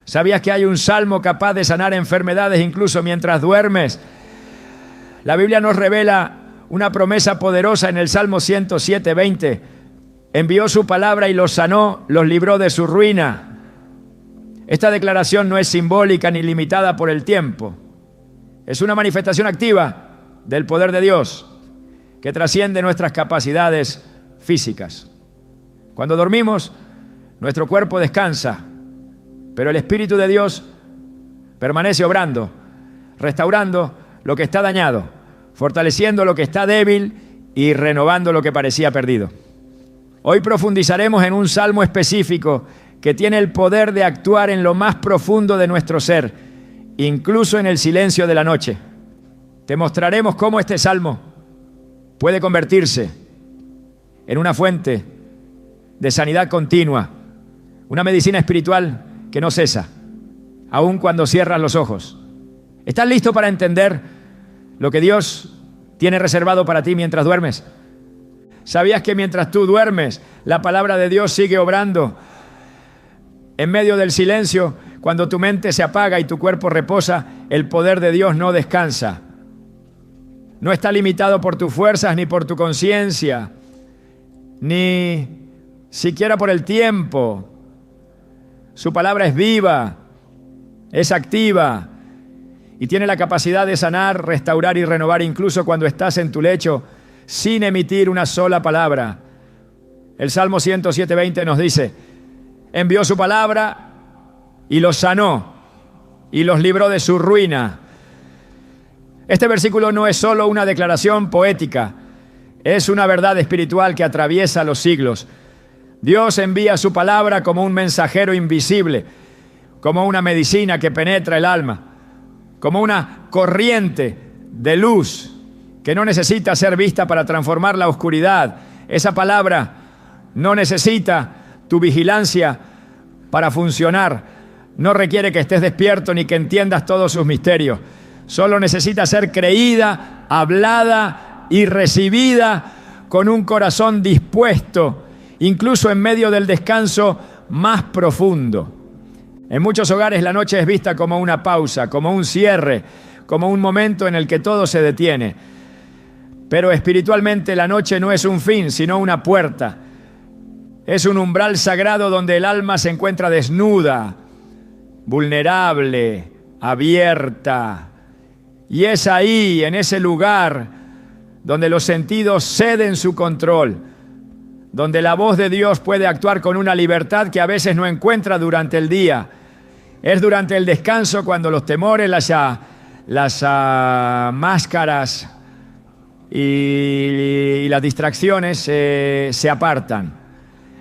¿Sabías que hay un salmo capaz de sanar enfermedades incluso mientras duermes? La Biblia nos revela una promesa poderosa en el Salmo 107:20. Envió su palabra y los sanó, los libró de su ruina. Esta declaración no es simbólica ni limitada por el tiempo. Es una manifestación activa del poder de Dios que trasciende nuestras capacidades físicas. Cuando dormimos, nuestro cuerpo descansa, pero el Espíritu de Dios permanece obrando, restaurando lo que está dañado, fortaleciendo lo que está débil y renovando lo que parecía perdido. Hoy profundizaremos en un salmo específico que tiene el poder de actuar en lo más profundo de nuestro ser, incluso en el silencio de la noche. Te mostraremos cómo este salmo puede convertirse en una fuente de sanidad continua, una medicina espiritual que no cesa, aun cuando cierras los ojos. ¿Estás listo para entender lo que Dios tiene reservado para ti mientras duermes? ¿Sabías que mientras tú duermes, la palabra de Dios sigue obrando? En medio del silencio, cuando tu mente se apaga y tu cuerpo reposa, el poder de Dios no descansa. No está limitado por tus fuerzas ni por tu conciencia, ni siquiera por el tiempo. Su palabra es viva, es activa y tiene la capacidad de sanar, restaurar y renovar incluso cuando estás en tu lecho sin emitir una sola palabra. El Salmo 107:20 nos dice: envió su palabra y los sanó y los libró de su ruina. Este versículo no es solo una declaración poética, es una verdad espiritual que atraviesa los siglos. Dios envía su palabra como un mensajero invisible, como una medicina que penetra el alma, como una corriente de luz que no necesita ser vista para transformar la oscuridad. Esa palabra no necesita tu vigilancia para funcionar. No requiere que estés despierto ni que entiendas todos sus misterios. Solo necesita ser creída, hablada y recibida con un corazón dispuesto, incluso en medio del descanso más profundo. En muchos hogares la noche es vista como una pausa, como un cierre, como un momento en el que todo se detiene. Pero espiritualmente la noche no es un fin, sino una puerta. Es un umbral sagrado donde el alma se encuentra desnuda, vulnerable, abierta. Y es ahí, en ese lugar, donde los sentidos ceden su control, donde la voz de Dios puede actuar con una libertad que a veces no encuentra durante el día. Es durante el descanso cuando los temores, las máscaras y las distracciones se apartan.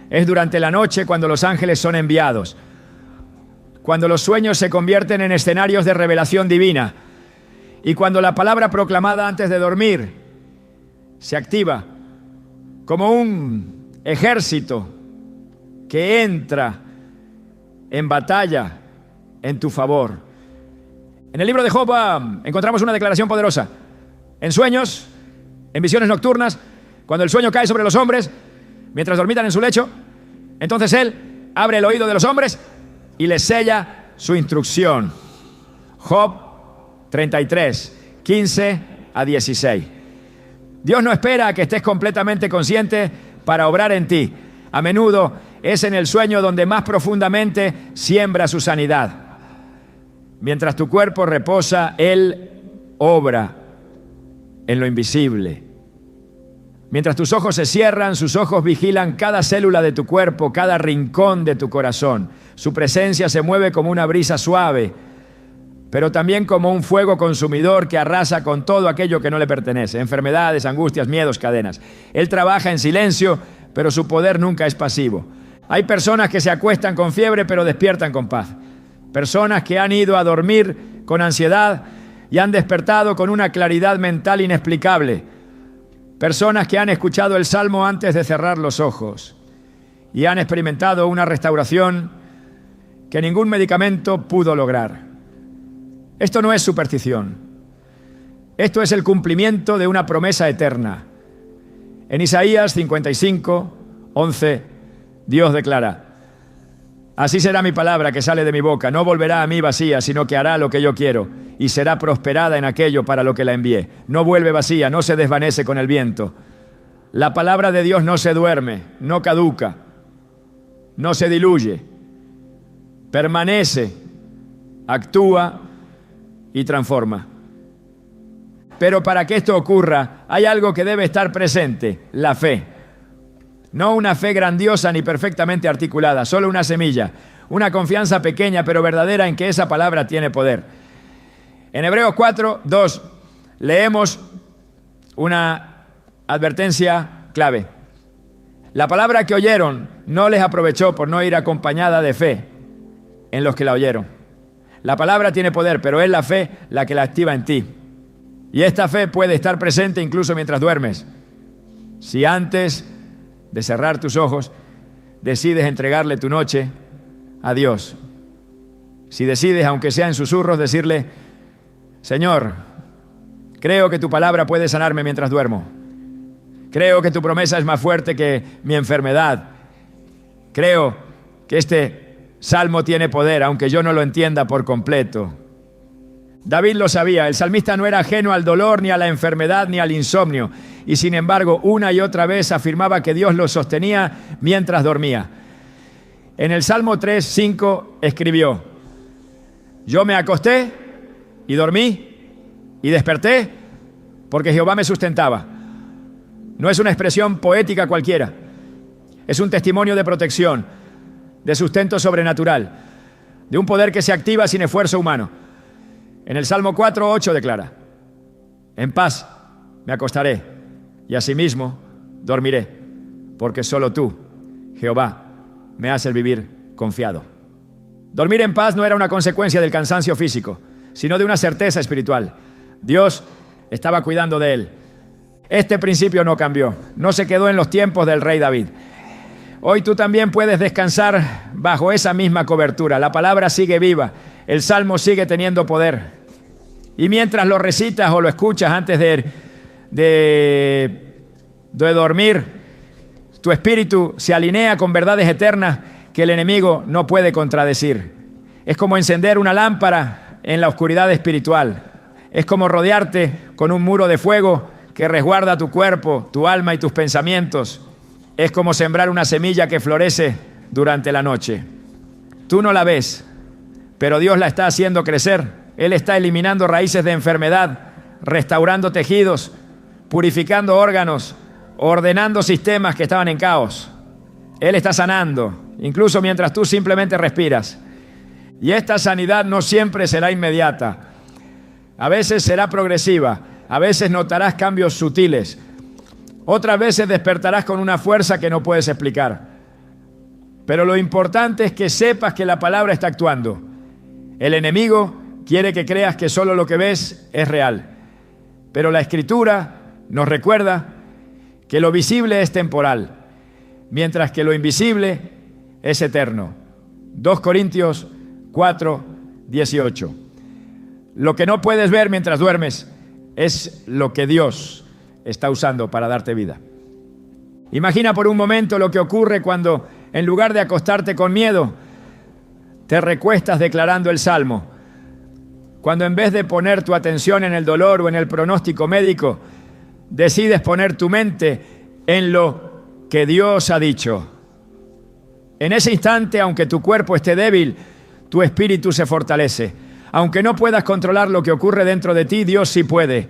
Es durante la noche cuando los ángeles son enviados, cuando los sueños se convierten en escenarios de revelación divina y cuando la palabra proclamada antes de dormir se activa como un ejército que entra en batalla en tu favor. En el libro de Job encontramos una declaración poderosa. En sueños, en visiones nocturnas, cuando el sueño cae sobre los hombres, mientras dormitan en su lecho, entonces Él abre el oído de los hombres y les sella su instrucción. Job 33, 15 a 16. Dios no espera a que estés completamente consciente para obrar en ti. A menudo es en el sueño donde más profundamente siembra su sanidad. Mientras tu cuerpo reposa, Él obra en lo invisible. Mientras tus ojos se cierran, sus ojos vigilan cada célula de tu cuerpo, cada rincón de tu corazón. Su presencia se mueve como una brisa suave, pero también como un fuego consumidor que arrasa con todo aquello que no le pertenece. Enfermedades, angustias, miedos, cadenas. Él trabaja en silencio, pero su poder nunca es pasivo. Hay personas que se acuestan con fiebre, pero despiertan con paz. Personas que han ido a dormir con ansiedad y han despertado con una claridad mental inexplicable. Personas que han escuchado el Salmo antes de cerrar los ojos y han experimentado una restauración que ningún medicamento pudo lograr. Esto no es superstición. Esto es el cumplimiento de una promesa eterna. En Isaías 55, 11, Dios declara: Así será mi palabra que sale de mi boca. No volverá a mí vacía, sino que hará lo que yo quiero y será prosperada en aquello para lo que la envié. No vuelve vacía, no se desvanece con el viento. La palabra de Dios no se duerme, no caduca, no se diluye. Permanece, actúa y transforma. Pero para que esto ocurra, hay algo que debe estar presente: la fe. No una fe grandiosa ni perfectamente articulada, solo una semilla, una confianza pequeña pero verdadera en que esa palabra tiene poder. En Hebreos 4:2 leemos una advertencia clave. La palabra que oyeron no les aprovechó por no ir acompañada de fe en los que la oyeron. La palabra tiene poder, pero es la fe la que la activa en ti. Y esta fe puede estar presente incluso mientras duermes. Si antes de cerrar tus ojos decides entregarle tu noche a Dios. Si decides, aunque sea en susurros, decirle: Señor, creo que tu palabra puede sanarme mientras duermo. Creo que tu promesa es más fuerte que mi enfermedad. Creo que este salmo tiene poder, aunque yo no lo entienda por completo. David lo sabía. El salmista no era ajeno al dolor, ni a la enfermedad, ni al insomnio. Y sin embargo, una y otra vez afirmaba que Dios lo sostenía mientras dormía. En el Salmo 3:5 escribió: yo me acosté y dormí y desperté porque Jehová me sustentaba. No es una expresión poética cualquiera. Es un testimonio de protección, de sustento sobrenatural, de un poder que se activa sin esfuerzo humano. En el Salmo 4:8 declara: en paz me acostaré y asimismo dormiré, porque solo tú, Jehová, me haces vivir confiado. Dormir en paz no era una consecuencia del cansancio físico, sino de una certeza espiritual. Dios estaba cuidando de él. Este principio no cambió, no se quedó en los tiempos del rey David. Hoy tú también puedes descansar bajo esa misma cobertura. La palabra sigue viva, el salmo sigue teniendo poder. Y mientras lo recitas o lo escuchas antes de dormir, tu espíritu se alinea con verdades eternas que el enemigo no puede contradecir. Es como encender una lámpara en la oscuridad espiritual. Es como rodearte con un muro de fuego que resguarda tu cuerpo, tu alma y tus pensamientos. Es como sembrar una semilla que florece durante la noche. Tú no la ves, pero Dios la está haciendo crecer. Él está eliminando raíces de enfermedad, restaurando tejidos, purificando órganos, ordenando sistemas que estaban en caos. Él está sanando, incluso mientras tú simplemente respiras. Y esta sanidad no siempre será inmediata. A veces será progresiva, a veces notarás cambios sutiles. Otras veces despertarás con una fuerza que no puedes explicar. Pero lo importante es que sepas que la palabra está actuando. El enemigo quiere que creas que solo lo que ves es real. Pero la Escritura nos recuerda que lo visible es temporal, mientras que lo invisible es eterno. 2 Corintios 4:18. Lo que no puedes ver mientras duermes es lo que Dios está usando para darte vida. Imagina por un momento lo que ocurre cuando, en lugar de acostarte con miedo, te recuestas declarando el Salmo. Cuando en vez de poner tu atención en el dolor o en el pronóstico médico, decides poner tu mente en lo que Dios ha dicho. En ese instante, aunque tu cuerpo esté débil, tu espíritu se fortalece. Aunque no puedas controlar lo que ocurre dentro de ti, Dios sí puede.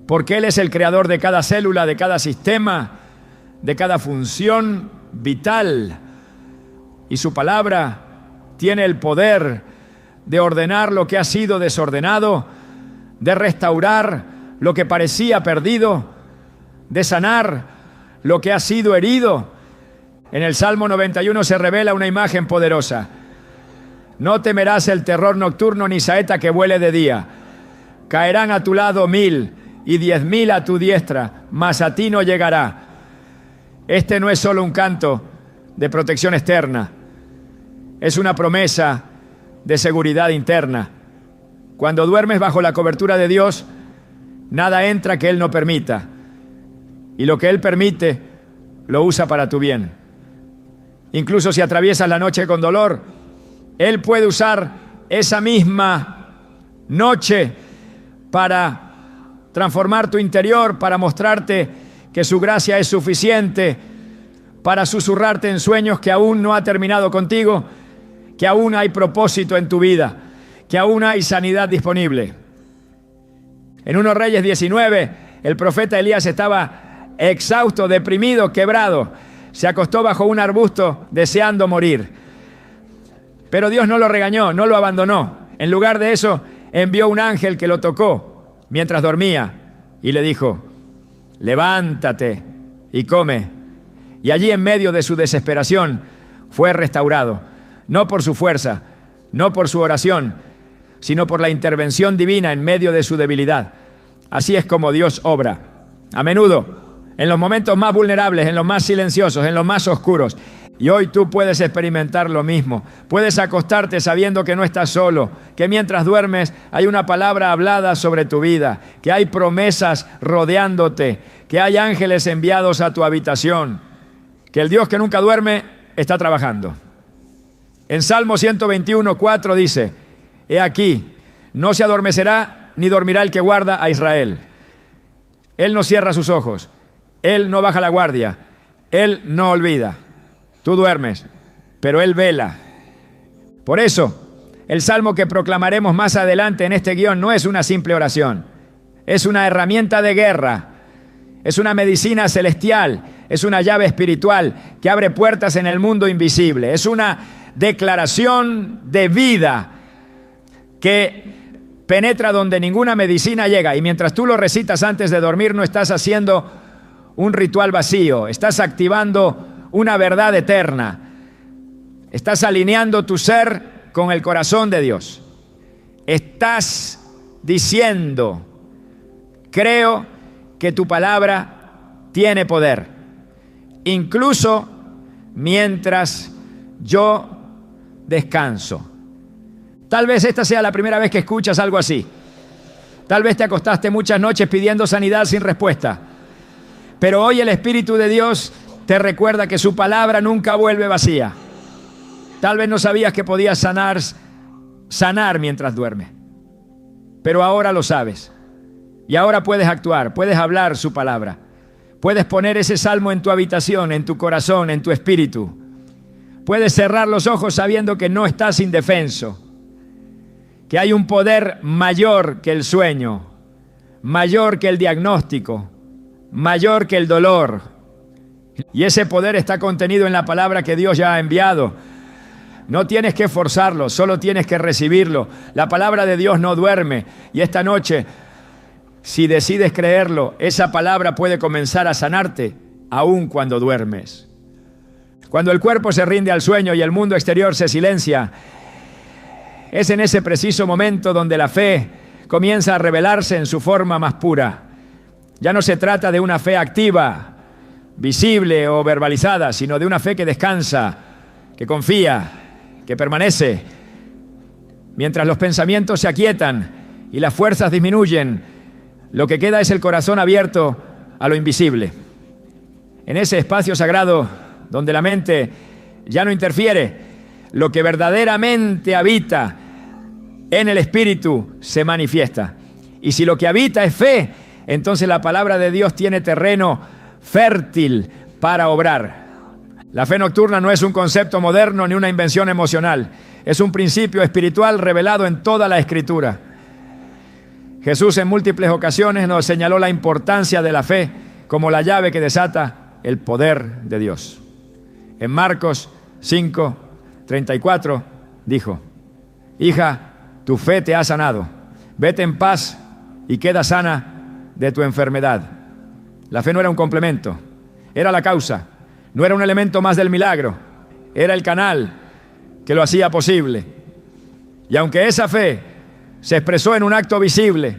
Porque Él es el creador de cada célula, de cada sistema, de cada función vital. Y su palabra tiene el poder de ordenar lo que ha sido desordenado, de restaurar lo que parecía perdido, de sanar lo que ha sido herido. En el Salmo 91 se revela una imagen poderosa. No temerás el terror nocturno ni saeta que vuele de día. Caerán a tu lado 1000 y 10.000 a tu diestra, mas a ti no llegará. Este no es solo un canto de protección externa, es una promesa de seguridad interna. Cuando duermes bajo la cobertura de Dios, nada entra que Él no permita. Y lo que Él permite, lo usa para tu bien. incluso si atraviesas la noche con dolor, Él puede usar esa misma noche para transformar tu interior, para mostrarte que su gracia es suficiente, para susurrarte en sueños que aún no ha terminado contigo, que aún hay propósito en tu vida, que aún hay sanidad disponible. En 1 Reyes 19, el profeta Elías estaba exhausto, deprimido, quebrado. Se acostó bajo un arbusto deseando morir. Pero Dios no lo regañó, no lo abandonó. En lugar de eso, envió un ángel que lo tocó mientras dormía y le dijo: levántate y come. Y allí, en medio de su desesperación, fue restaurado, no por su fuerza, no por su oración, sino por la intervención divina en medio de su debilidad. Así es como Dios obra. A menudo, en los momentos más vulnerables, en los más silenciosos, en los más oscuros. Y hoy tú puedes experimentar lo mismo. Puedes acostarte sabiendo que no estás solo, que mientras duermes hay una palabra hablada sobre tu vida, que hay promesas rodeándote, que hay ángeles enviados a tu habitación, que el Dios que nunca duerme está trabajando. En Salmo 121:4 dice: he aquí, no se adormecerá ni dormirá el que guarda a Israel. Él no cierra sus ojos, Él no baja la guardia, Él no olvida. Tú duermes, pero Él vela. Por eso, el salmo que proclamaremos más adelante en este guión no es una simple oración, es una herramienta de guerra, es una medicina celestial, es una llave espiritual que abre puertas en el mundo invisible, es una declaración de vida que penetra donde ninguna medicina llega. Y mientras tú lo recitas antes de dormir, no estás haciendo un ritual vacío, estás activando una verdad eterna, estás alineando tu ser con el corazón de Dios. Estás diciendo: creo que tu palabra tiene poder, incluso mientras yo descanso. Tal vez esta sea la primera vez que escuchas algo así. Tal vez te acostaste muchas noches pidiendo sanidad sin respuesta. Pero hoy el Espíritu de Dios te recuerda que su palabra nunca vuelve vacía. Tal vez no sabías que podías sanar mientras duermes, pero ahora lo sabes. Y ahora puedes actuar, puedes hablar su palabra. Puedes poner ese salmo en tu habitación, en tu corazón, en tu espíritu. Puedes cerrar los ojos sabiendo que no estás indefenso, que hay un poder mayor que el sueño, mayor que el diagnóstico, mayor que el dolor. Y ese poder está contenido en la palabra que Dios ya ha enviado. No tienes que forzarlo, solo tienes que recibirlo. La palabra de Dios no duerme. Y esta noche, si decides creerlo, esa palabra puede comenzar a sanarte aun cuando duermes. Cuando el cuerpo se rinde al sueño y el mundo exterior se silencia, es en ese preciso momento donde la fe comienza a revelarse en su forma más pura. Ya no se trata de una fe activa, visible o verbalizada, sino de una fe que descansa, que confía, que permanece. Mientras los pensamientos se aquietan y las fuerzas disminuyen, lo que queda es el corazón abierto a lo invisible. En ese espacio sagrado donde la mente ya no interfiere, lo que verdaderamente habita en el Espíritu se manifiesta. Y si lo que habita es fe, entonces la palabra de Dios tiene terreno fértil para obrar. La fe nocturna no es un concepto moderno ni una invención emocional. Es un principio espiritual revelado en toda la Escritura. Jesús en múltiples ocasiones nos señaló la importancia de la fe como la llave que desata el poder de Dios. En Marcos 5:34 dijo: hija, tu fe te ha sanado. Vete en paz y queda sana de tu enfermedad. La fe no era un complemento, era la causa. No era un elemento más del milagro, era el canal que lo hacía posible. Y aunque esa fe se expresó en un acto visible,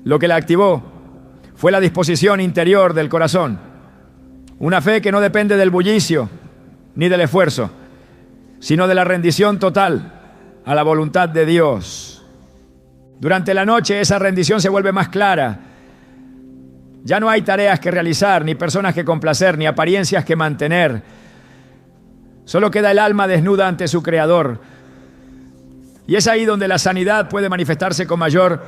lo que la activó fue la disposición interior del corazón. Una fe que no depende del bullicio ni del esfuerzo, sino de la rendición total a la voluntad de Dios. Durante la noche esa rendición se vuelve más clara. Ya no hay tareas que realizar, ni personas que complacer, ni apariencias que mantener. Solo queda el alma desnuda ante su Creador. Y es ahí donde la sanidad puede manifestarse con mayor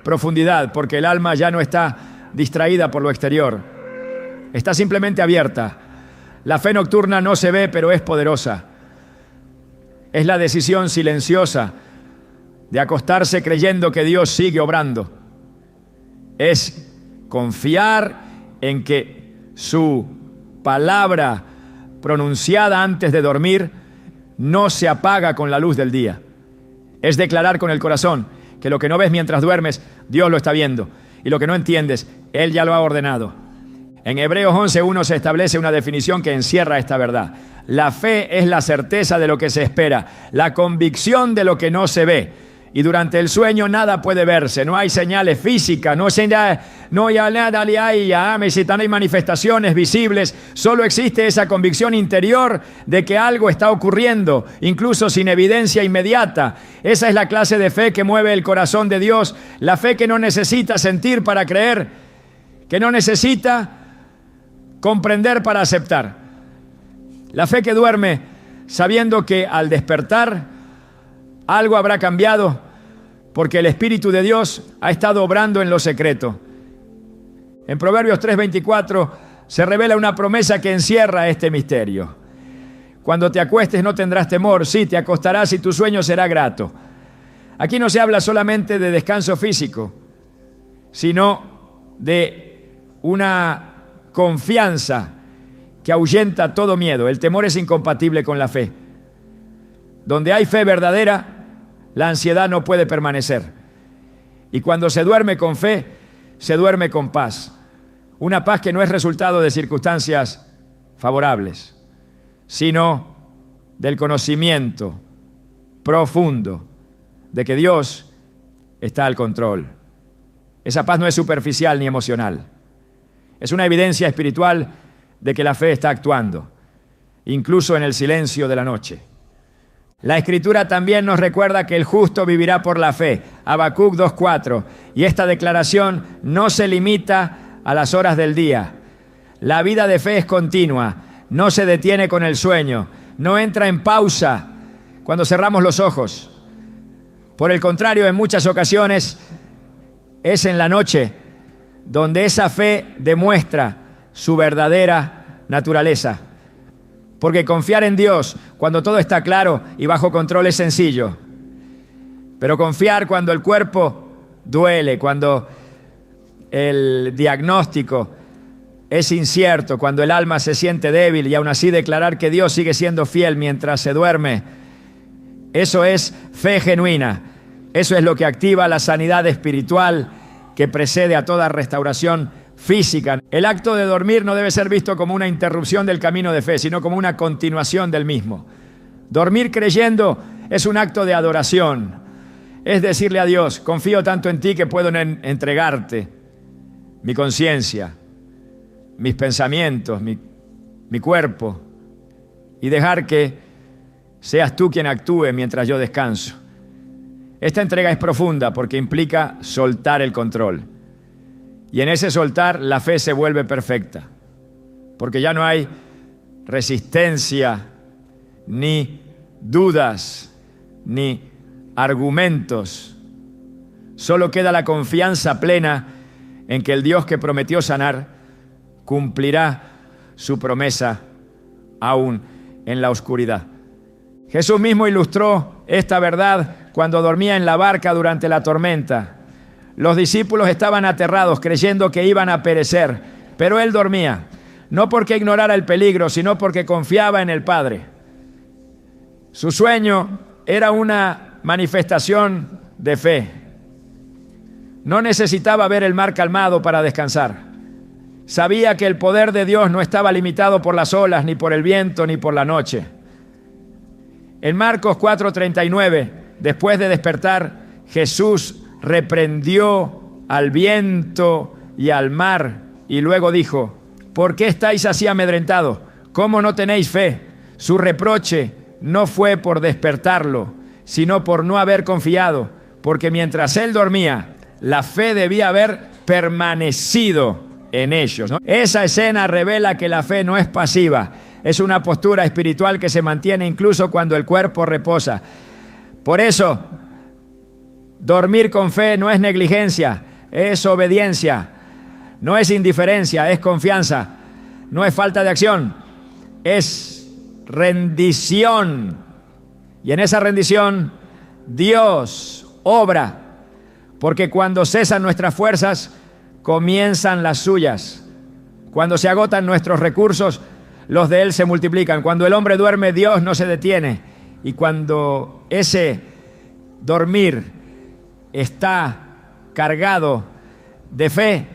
profundidad, porque el alma ya no está distraída por lo exterior. Está simplemente abierta. La fe nocturna no se ve, pero es poderosa. Es la decisión silenciosa de acostarse creyendo que Dios sigue obrando. Es confiar en que su palabra pronunciada antes de dormir no se apaga con la luz del día. Es declarar con el corazón que lo que no ves mientras duermes, Dios lo está viendo. Y lo que no entiendes, Él ya lo ha ordenado. En Hebreos 11:1 se establece una definición que encierra esta verdad. La fe es la certeza de lo que se espera, la convicción de lo que no se ve. Y durante el sueño nada puede verse, no hay señales físicas, no hay manifestaciones visibles, solo existe esa convicción interior de que algo está ocurriendo, incluso sin evidencia inmediata. Esa es la clase de fe que mueve el corazón de Dios, la fe que no necesita sentir para creer, que no necesita comprender para aceptar. La fe que duerme sabiendo que al despertar algo habrá cambiado porque el Espíritu de Dios ha estado obrando en lo secreto. En Proverbios 3:24 se revela una promesa que encierra este misterio. Cuando te acuestes no tendrás temor, sí, te acostarás y tu sueño será grato. Aquí no se habla solamente de descanso físico, sino de una confianza que ahuyenta todo miedo. El temor es incompatible con la fe. Donde hay fe verdadera, la ansiedad no puede permanecer. Y cuando se duerme con fe, se duerme con paz. Una paz que no es resultado de circunstancias favorables, sino del conocimiento profundo de que Dios está al control. Esa paz no es superficial ni emocional. Es una evidencia espiritual de que la fe está actuando, incluso en el silencio de la noche. La Escritura también nos recuerda que el justo vivirá por la fe, Habacuc 2:4, y esta declaración no se limita a las horas del día. La vida de fe es continua, no se detiene con el sueño, no entra en pausa cuando cerramos los ojos. Por el contrario, en muchas ocasiones es en la noche donde esa fe demuestra su verdadera naturaleza. Porque confiar en Dios cuando todo está claro y bajo control es sencillo. Pero confiar cuando el cuerpo duele, cuando el diagnóstico es incierto, cuando el alma se siente débil y aún así declarar que Dios sigue siendo fiel mientras se duerme, eso es fe genuina. Eso es lo que activa la sanidad espiritual que precede a toda restauración física. El acto de dormir no debe ser visto como una interrupción del camino de fe, sino como una continuación del mismo. Dormir creyendo es un acto de adoración. Es decirle a Dios, confío tanto en ti que puedo entregarte mi conciencia, mis pensamientos, mi cuerpo, y dejar que seas tú quien actúe mientras yo descanso. Esta entrega es profunda porque implica soltar el control. Y en ese soltar, la fe se vuelve perfecta, porque ya no hay resistencia, ni dudas, ni argumentos. Solo queda la confianza plena en que el Dios que prometió sanar cumplirá su promesa aún en la oscuridad. Jesús mismo ilustró esta verdad cuando dormía en la barca durante la tormenta. Los discípulos estaban aterrados, creyendo que iban a perecer, pero Él dormía, no porque ignorara el peligro, sino porque confiaba en el Padre. Su sueño era una manifestación de fe. No necesitaba ver el mar calmado para descansar. Sabía que el poder de Dios no estaba limitado por las olas, ni por el viento, ni por la noche. En Marcos 4:39, después de despertar, Jesús reprendió al viento y al mar y luego dijo: ¿por qué estáis así amedrentados? ¿Cómo no tenéis fe? Su reproche no fue por despertarlo, sino por no haber confiado, porque mientras él dormía, la fe debía haber permanecido en ellos, ¿no? Esa escena revela que la fe no es pasiva. Es una postura espiritual que se mantiene incluso cuando el cuerpo reposa. Por eso, dormir con fe no es negligencia, es obediencia. No es indiferencia, es confianza. No es falta de acción, es rendición. Y en esa rendición, Dios obra. Porque cuando cesan nuestras fuerzas, comienzan las suyas. Cuando se agotan nuestros recursos, los de Él se multiplican. Cuando el hombre duerme, Dios no se detiene. Y cuando ese dormir está cargado de fe,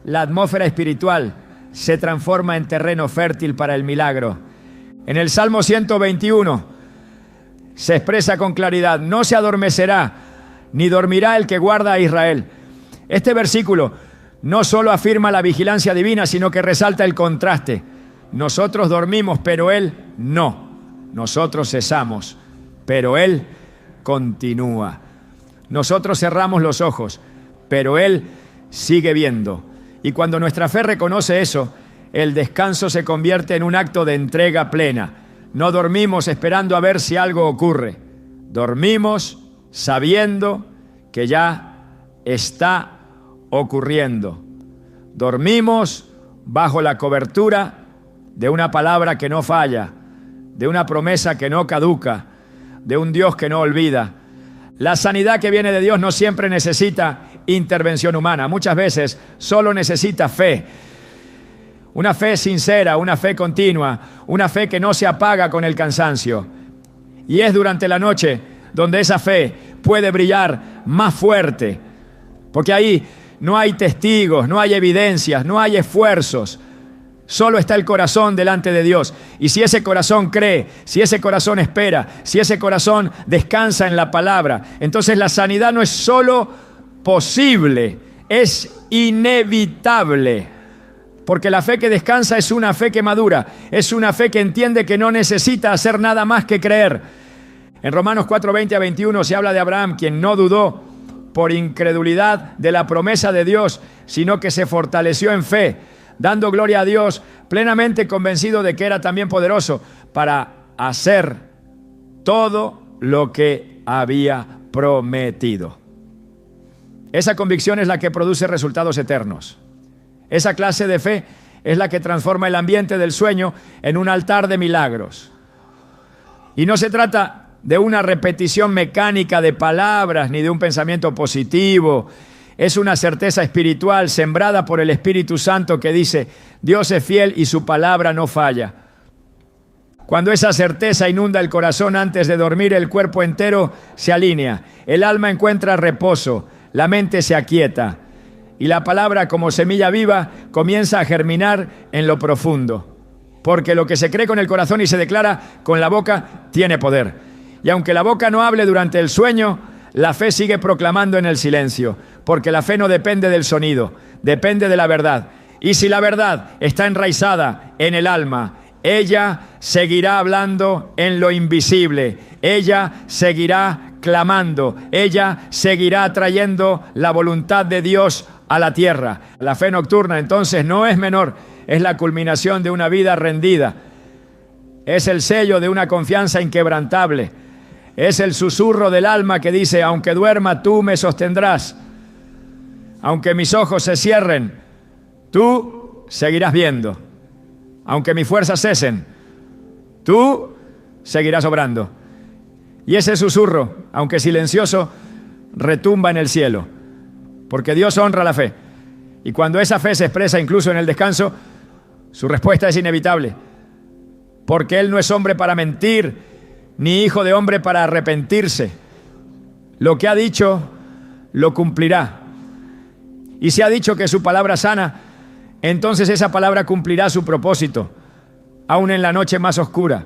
la atmósfera espiritual se transforma en terreno fértil para el milagro. En el Salmo 121 se expresa con claridad: no se adormecerá ni dormirá el que guarda a Israel. Este versículo no solo afirma la vigilancia divina, sino que resalta el contraste. Nosotros dormimos, pero Él no. Nosotros cesamos, pero Él continúa. Nosotros cerramos los ojos, pero Él sigue viendo. Y cuando nuestra fe reconoce eso, el descanso se convierte en un acto de entrega plena. No dormimos esperando a ver si algo ocurre. Dormimos sabiendo que ya está ocurriendo. Dormimos bajo la cobertura de una palabra que no falla, de una promesa que no caduca, de un Dios que no olvida. La sanidad que viene de Dios no siempre necesita intervención humana. Muchas veces solo necesita fe. Una fe sincera, una fe continua, una fe que no se apaga con el cansancio. Y es durante la noche donde esa fe puede brillar más fuerte. Porque ahí no hay testigos, no hay evidencias, no hay esfuerzos. Solo está el corazón delante de Dios. Y si ese corazón cree, si ese corazón espera, si ese corazón descansa en la palabra, entonces la sanidad no es solo posible, es inevitable. Porque la fe que descansa es una fe que madura, es una fe que entiende que no necesita hacer nada más que creer. En Romanos 4:20-21 se habla de Abraham, quien no dudó por incredulidad de la promesa de Dios, sino que se fortaleció en fe, dando gloria a Dios, plenamente convencido de que era también poderoso para hacer todo lo que había prometido. Esa convicción es la que produce resultados eternos. Esa clase de fe es la que transforma el ambiente del sueño en un altar de milagros. Y no se trata de una repetición mecánica de palabras ni de un pensamiento positivo. Es una certeza espiritual sembrada por el Espíritu Santo que dice: Dios es fiel y su palabra no falla. Cuando esa certeza inunda el corazón antes de dormir, el cuerpo entero se alinea, el alma encuentra reposo, la mente se aquieta y la palabra, como semilla viva, comienza a germinar en lo profundo. Porque lo que se cree con el corazón y se declara con la boca tiene poder. Y aunque la boca no hable durante el sueño, la fe sigue proclamando en el silencio, porque la fe no depende del sonido, depende de la verdad. Y si la verdad está enraizada en el alma, ella seguirá hablando en lo invisible, ella seguirá clamando, ella seguirá trayendo la voluntad de Dios a la tierra. La fe nocturna entonces no es menor, es la culminación de una vida rendida, es el sello de una confianza inquebrantable. Es el susurro del alma que dice: aunque duerma, tú me sostendrás. Aunque mis ojos se cierren, tú seguirás viendo. Aunque mis fuerzas cesen, tú seguirás obrando. Y ese susurro, aunque silencioso, retumba en el cielo. Porque Dios honra la fe. Y cuando esa fe se expresa incluso en el descanso, su respuesta es inevitable. Porque Él no es hombre para mentir, ni hijo de hombre para arrepentirse. Lo que ha dicho, lo cumplirá. Y si ha dicho que su palabra sana, entonces esa palabra cumplirá su propósito, aún en la noche más oscura.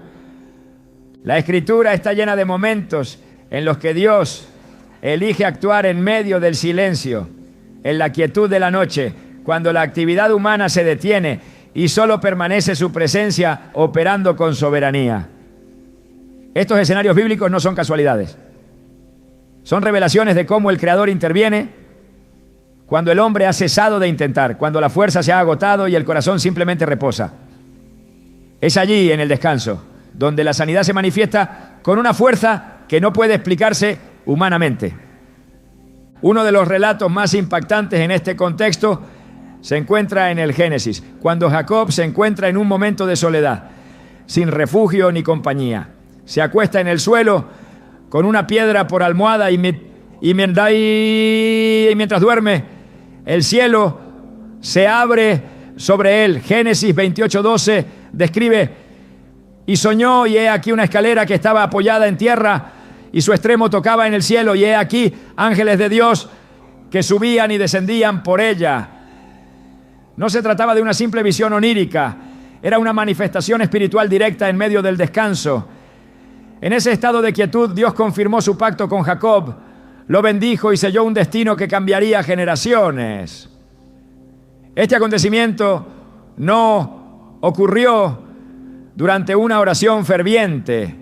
La Escritura está llena de momentos en los que Dios elige actuar en medio del silencio, en la quietud de la noche, cuando la actividad humana se detiene y solo permanece su presencia operando con soberanía. Estos escenarios bíblicos no son casualidades. Son revelaciones de cómo el Creador interviene cuando el hombre ha cesado de intentar, cuando la fuerza se ha agotado y el corazón simplemente reposa. Es allí, en el descanso, donde la sanidad se manifiesta con una fuerza que no puede explicarse humanamente. Uno de los relatos más impactantes en este contexto se encuentra en el Génesis, cuando Jacob se encuentra en un momento de soledad, sin refugio ni compañía. Se acuesta en el suelo con una piedra por almohada y mientras duerme, el cielo se abre sobre él. Génesis 28:12 describe: y soñó, y he aquí una escalera que estaba apoyada en tierra, y su extremo tocaba en el cielo, y he aquí ángeles de Dios que subían y descendían por ella. No se trataba de una simple visión onírica, era una manifestación espiritual directa en medio del descanso. En ese estado de quietud, Dios confirmó su pacto con Jacob, lo bendijo y selló un destino que cambiaría generaciones. Este acontecimiento no ocurrió durante una oración ferviente,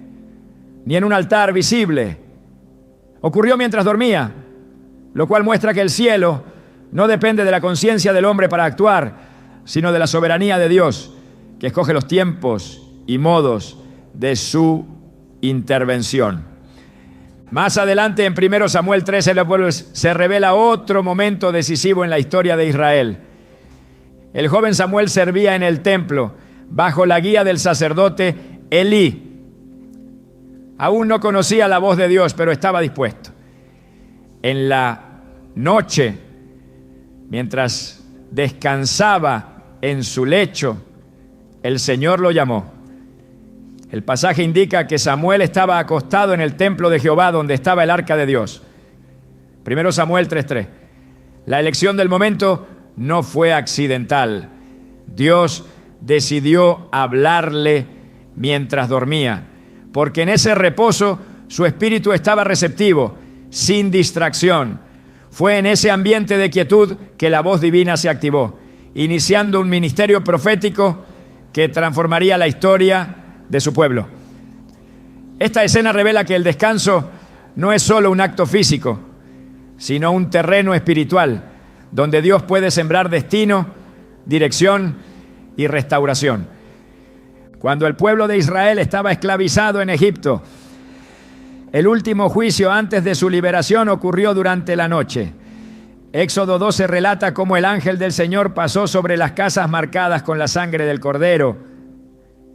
ni en un altar visible. Ocurrió mientras dormía, lo cual muestra que el cielo no depende de la conciencia del hombre para actuar, sino de la soberanía de Dios, que escoge los tiempos y modos de su intervención. Más adelante, en 1 Samuel 13, se revela otro momento decisivo en la historia de Israel. El joven Samuel servía en el templo bajo la guía del sacerdote Elí. Aún no conocía la voz de Dios, pero estaba dispuesto. En la noche, mientras descansaba en su lecho, el Señor lo llamó. El pasaje indica que Samuel estaba acostado en el templo de Jehová, donde estaba el arca de Dios. 1 Samuel 3:3. La elección del momento no fue accidental. Dios decidió hablarle mientras dormía, porque en ese reposo su espíritu estaba receptivo, sin distracción. Fue en ese ambiente de quietud que la voz divina se activó, iniciando un ministerio profético que transformaría la historia de su pueblo. Esta escena revela que el descanso no es solo un acto físico, sino un terreno espiritual, donde Dios puede sembrar destino, dirección y restauración. Cuando el pueblo de Israel estaba esclavizado en Egipto, el último juicio antes de su liberación ocurrió durante la noche. Éxodo 12 relata cómo el ángel del Señor pasó sobre las casas marcadas con la sangre del cordero,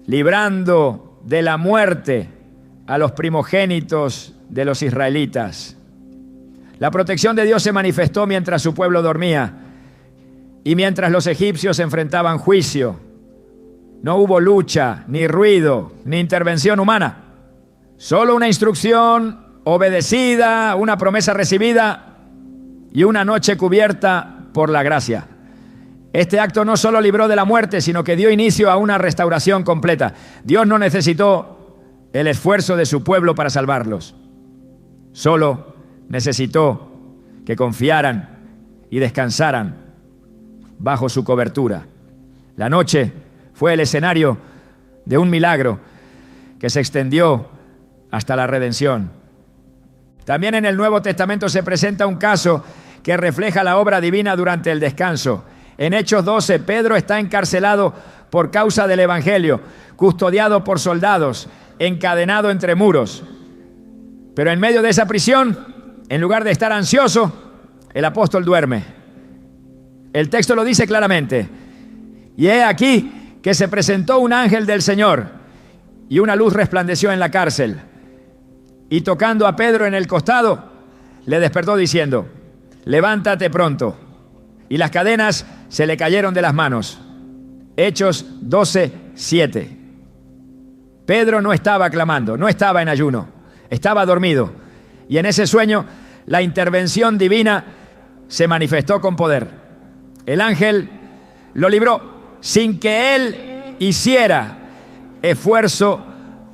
librando de la muerte a los primogénitos de los israelitas. La protección de Dios se manifestó mientras su pueblo dormía y mientras los egipcios enfrentaban juicio. No hubo lucha, ni ruido, ni intervención humana. Solo una instrucción obedecida, una promesa recibida y una noche cubierta por la gracia. Este acto no solo libró de la muerte, sino que dio inicio a una restauración completa. Dios no necesitó el esfuerzo de su pueblo para salvarlos. Solo necesitó que confiaran y descansaran bajo su cobertura. La noche fue el escenario de un milagro que se extendió hasta la redención. También en el Nuevo Testamento se presenta un caso que refleja la obra divina durante el descanso. En Hechos 12, Pedro está encarcelado por causa del Evangelio, custodiado por soldados, encadenado entre muros. Pero en medio de esa prisión, en lugar de estar ansioso, el apóstol duerme. El texto lo dice claramente. Y he aquí que se presentó un ángel del Señor y una luz resplandeció en la cárcel. Y tocando a Pedro en el costado, le despertó diciendo: levántate pronto. Y las cadenas se le cayeron de las manos. Hechos 12:7. Pedro no estaba clamando, no estaba en ayuno, estaba dormido. Y en ese sueño, la intervención divina se manifestó con poder. El ángel lo libró sin que él hiciera esfuerzo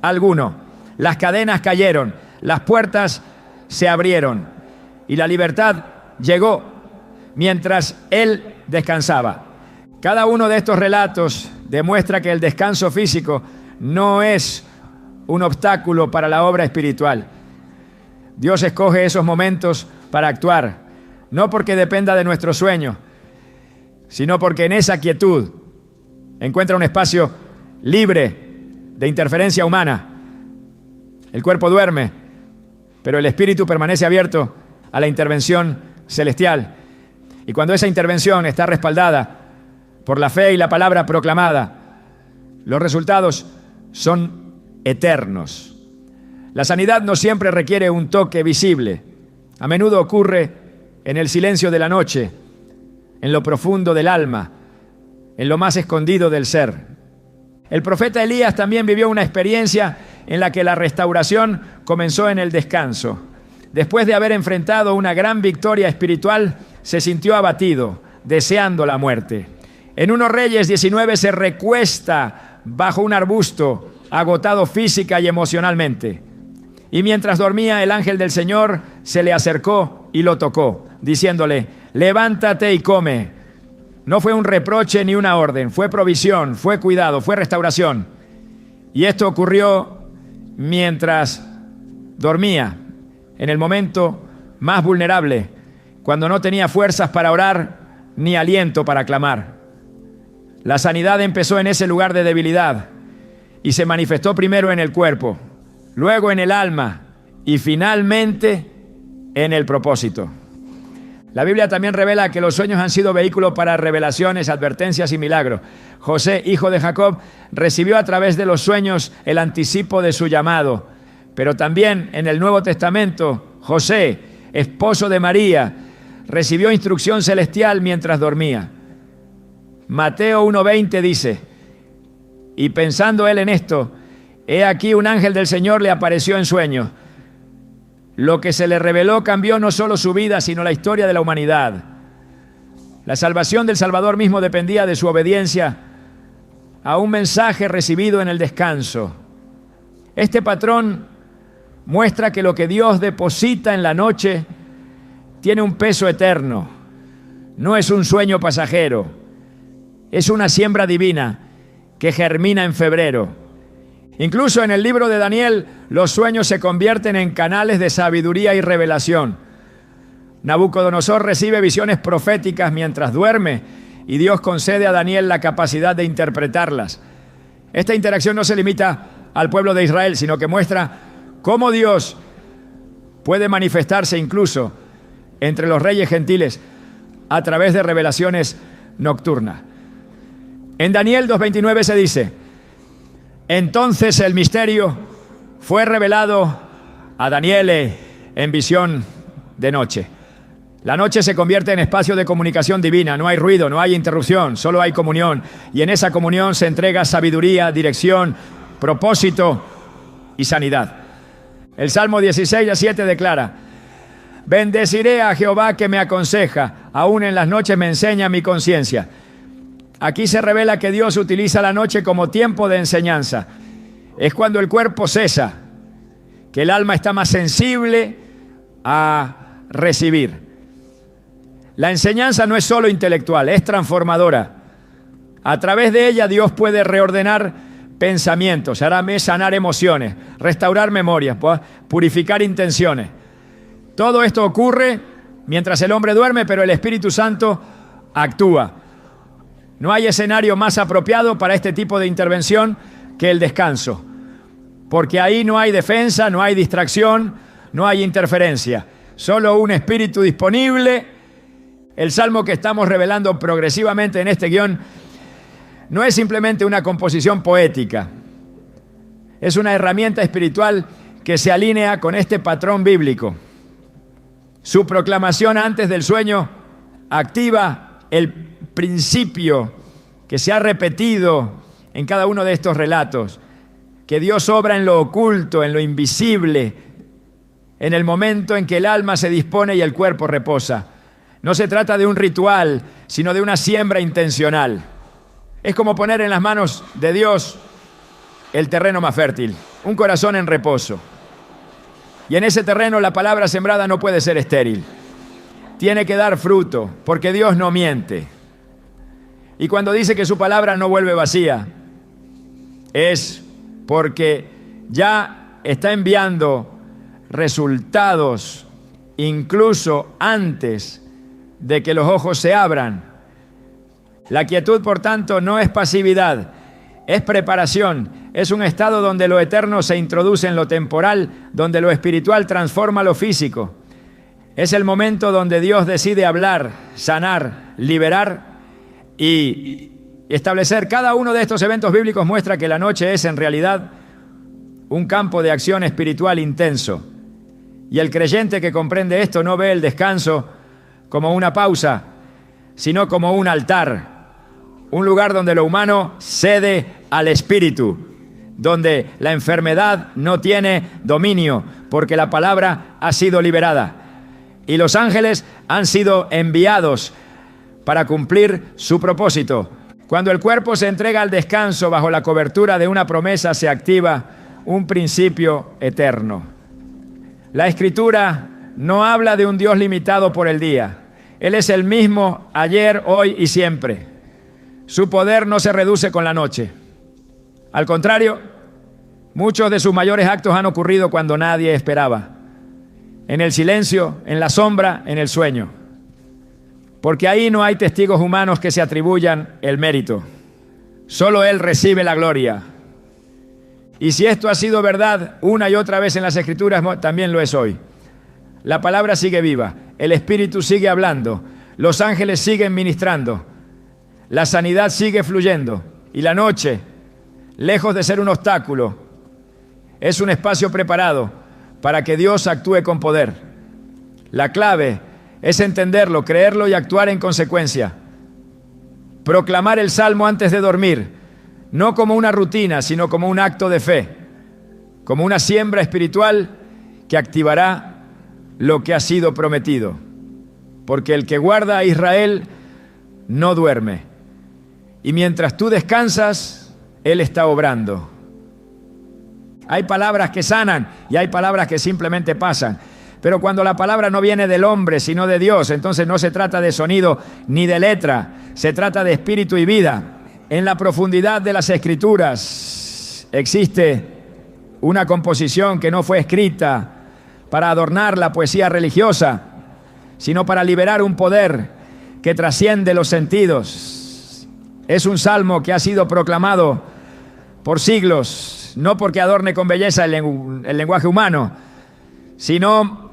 alguno. Las cadenas cayeron, las puertas se abrieron y la libertad llegó mientras él descansaba. Cada uno de estos relatos demuestra que el descanso físico no es un obstáculo para la obra espiritual. Dios escoge esos momentos para actuar, no porque dependa de nuestro sueño, sino porque en esa quietud encuentra un espacio libre de interferencia humana. El cuerpo duerme, pero el espíritu permanece abierto a la intervención celestial. Y cuando esa intervención está respaldada por la fe y la palabra proclamada, los resultados son eternos. La sanidad no siempre requiere un toque visible. A menudo ocurre en el silencio de la noche, en lo profundo del alma, en lo más escondido del ser. El profeta Elías también vivió una experiencia en la que la restauración comenzó en el descanso. Después de haber enfrentado una gran victoria espiritual, se sintió abatido, deseando la muerte. En 1 Reyes 19 se recuesta bajo un arbusto, agotado física y emocionalmente. Y mientras dormía, el ángel del Señor se le acercó y lo tocó, diciéndole: levántate y come. No fue un reproche ni una orden, fue provisión, fue cuidado, fue restauración. Y esto ocurrió mientras dormía, en el momento más vulnerable, cuando no tenía fuerzas para orar ni aliento para clamar. La sanidad empezó en ese lugar de debilidad y se manifestó primero en el cuerpo, luego en el alma y finalmente en el propósito. La Biblia también revela que los sueños han sido vehículos para revelaciones, advertencias y milagros. José, hijo de Jacob, recibió a través de los sueños el anticipo de su llamado. Pero también en el Nuevo Testamento, José, esposo de María, recibió instrucción celestial mientras dormía. Mateo 1:20 dice: y pensando él en esto, he aquí un ángel del Señor le apareció en sueños. Lo que se le reveló cambió no solo su vida, sino la historia de la humanidad. La salvación del Salvador mismo dependía de su obediencia a un mensaje recibido en el descanso. Este patrón muestra que lo que Dios deposita en la noche tiene un peso eterno. No es un sueño pasajero, es una siembra divina que germina en febrero. Incluso en el libro de Daniel, los sueños se convierten en canales de sabiduría y revelación. Nabucodonosor recibe visiones proféticas mientras duerme y Dios concede a Daniel la capacidad de interpretarlas. Esta interacción no se limita al pueblo de Israel, sino que muestra cómo Dios puede manifestarse incluso entre los reyes gentiles a través de revelaciones nocturnas. En Daniel 2:29 se dice: entonces el misterio fue revelado a Daniel en visión de noche. La noche se convierte en espacio de comunicación divina. No hay ruido, no hay interrupción, solo hay comunión. Y en esa comunión se entrega sabiduría, dirección, propósito y sanidad. El Salmo 16:7 declara: bendeciré a Jehová que me aconseja, aún en las noches me enseña mi conciencia. Aquí se revela que Dios utiliza la noche como tiempo de enseñanza. Es cuando el cuerpo cesa, que el alma está más sensible a recibir. La enseñanza no es solo intelectual, es transformadora. A través de ella Dios puede reordenar pensamientos, sanar emociones, restaurar memorias, purificar intenciones. Todo esto ocurre mientras el hombre duerme, pero el Espíritu Santo actúa. No hay escenario más apropiado para este tipo de intervención que el descanso, porque ahí no hay defensa, no hay distracción, no hay interferencia, solo un espíritu disponible. El salmo que estamos revelando progresivamente en este guión no es simplemente una composición poética, es una herramienta espiritual que se alinea con este patrón bíblico. Su proclamación antes del sueño activa el principio que se ha repetido en cada uno de estos relatos, que Dios obra en lo oculto, en lo invisible, en el momento en que el alma se dispone y el cuerpo reposa. No se trata de un ritual, sino de una siembra intencional. Es como poner en las manos de Dios el terreno más fértil, un corazón en reposo. Y en ese terreno la palabra sembrada no puede ser estéril. Tiene que dar fruto, porque Dios no miente. Y cuando dice que su palabra no vuelve vacía, es porque ya está enviando resultados incluso antes de que los ojos se abran. La quietud, por tanto, no es pasividad, es preparación, es un estado donde lo eterno se introduce en lo temporal, donde lo espiritual transforma lo físico. Es el momento donde Dios decide hablar, sanar, liberar y establecer. Cada uno de estos eventos bíblicos muestra que la noche es en realidad un campo de acción espiritual intenso. Y el creyente que comprende esto no ve el descanso como una pausa, sino como un altar, un lugar donde lo humano cede al espíritu, donde la enfermedad no tiene dominio, porque la palabra ha sido liberada. Y los ángeles han sido enviados para cumplir su propósito. Cuando el cuerpo se entrega al descanso bajo la cobertura de una promesa, se activa un principio eterno. La Escritura no habla de un Dios limitado por el día. Él es el mismo ayer, hoy y siempre. Su poder no se reduce con la noche. Al contrario, muchos de sus mayores actos han ocurrido cuando nadie esperaba. En el silencio, en la sombra, en el sueño. Porque ahí no hay testigos humanos que se atribuyan el mérito. Solo Él recibe la gloria. Y si esto ha sido verdad una y otra vez en las Escrituras, también lo es hoy. La palabra sigue viva, el Espíritu sigue hablando, los ángeles siguen ministrando, la sanidad sigue fluyendo y la noche, lejos de ser un obstáculo, es un espacio preparado para que Dios actúe con poder. La clave es entenderlo, creerlo y actuar en consecuencia. Proclamar el Salmo antes de dormir, no como una rutina, sino como un acto de fe, como una siembra espiritual que activará lo que ha sido prometido. Porque el que guarda a Israel no duerme. Y mientras tú descansas, Él está obrando. Hay palabras que sanan y hay palabras que simplemente pasan. Pero cuando la palabra no viene del hombre, sino de Dios, entonces no se trata de sonido ni de letra, se trata de espíritu y vida. En la profundidad de las Escrituras existe una composición que no fue escrita para adornar la poesía religiosa, sino para liberar un poder que trasciende los sentidos. Es un salmo que ha sido proclamado por siglos, no porque adorne con belleza el lenguaje humano, sino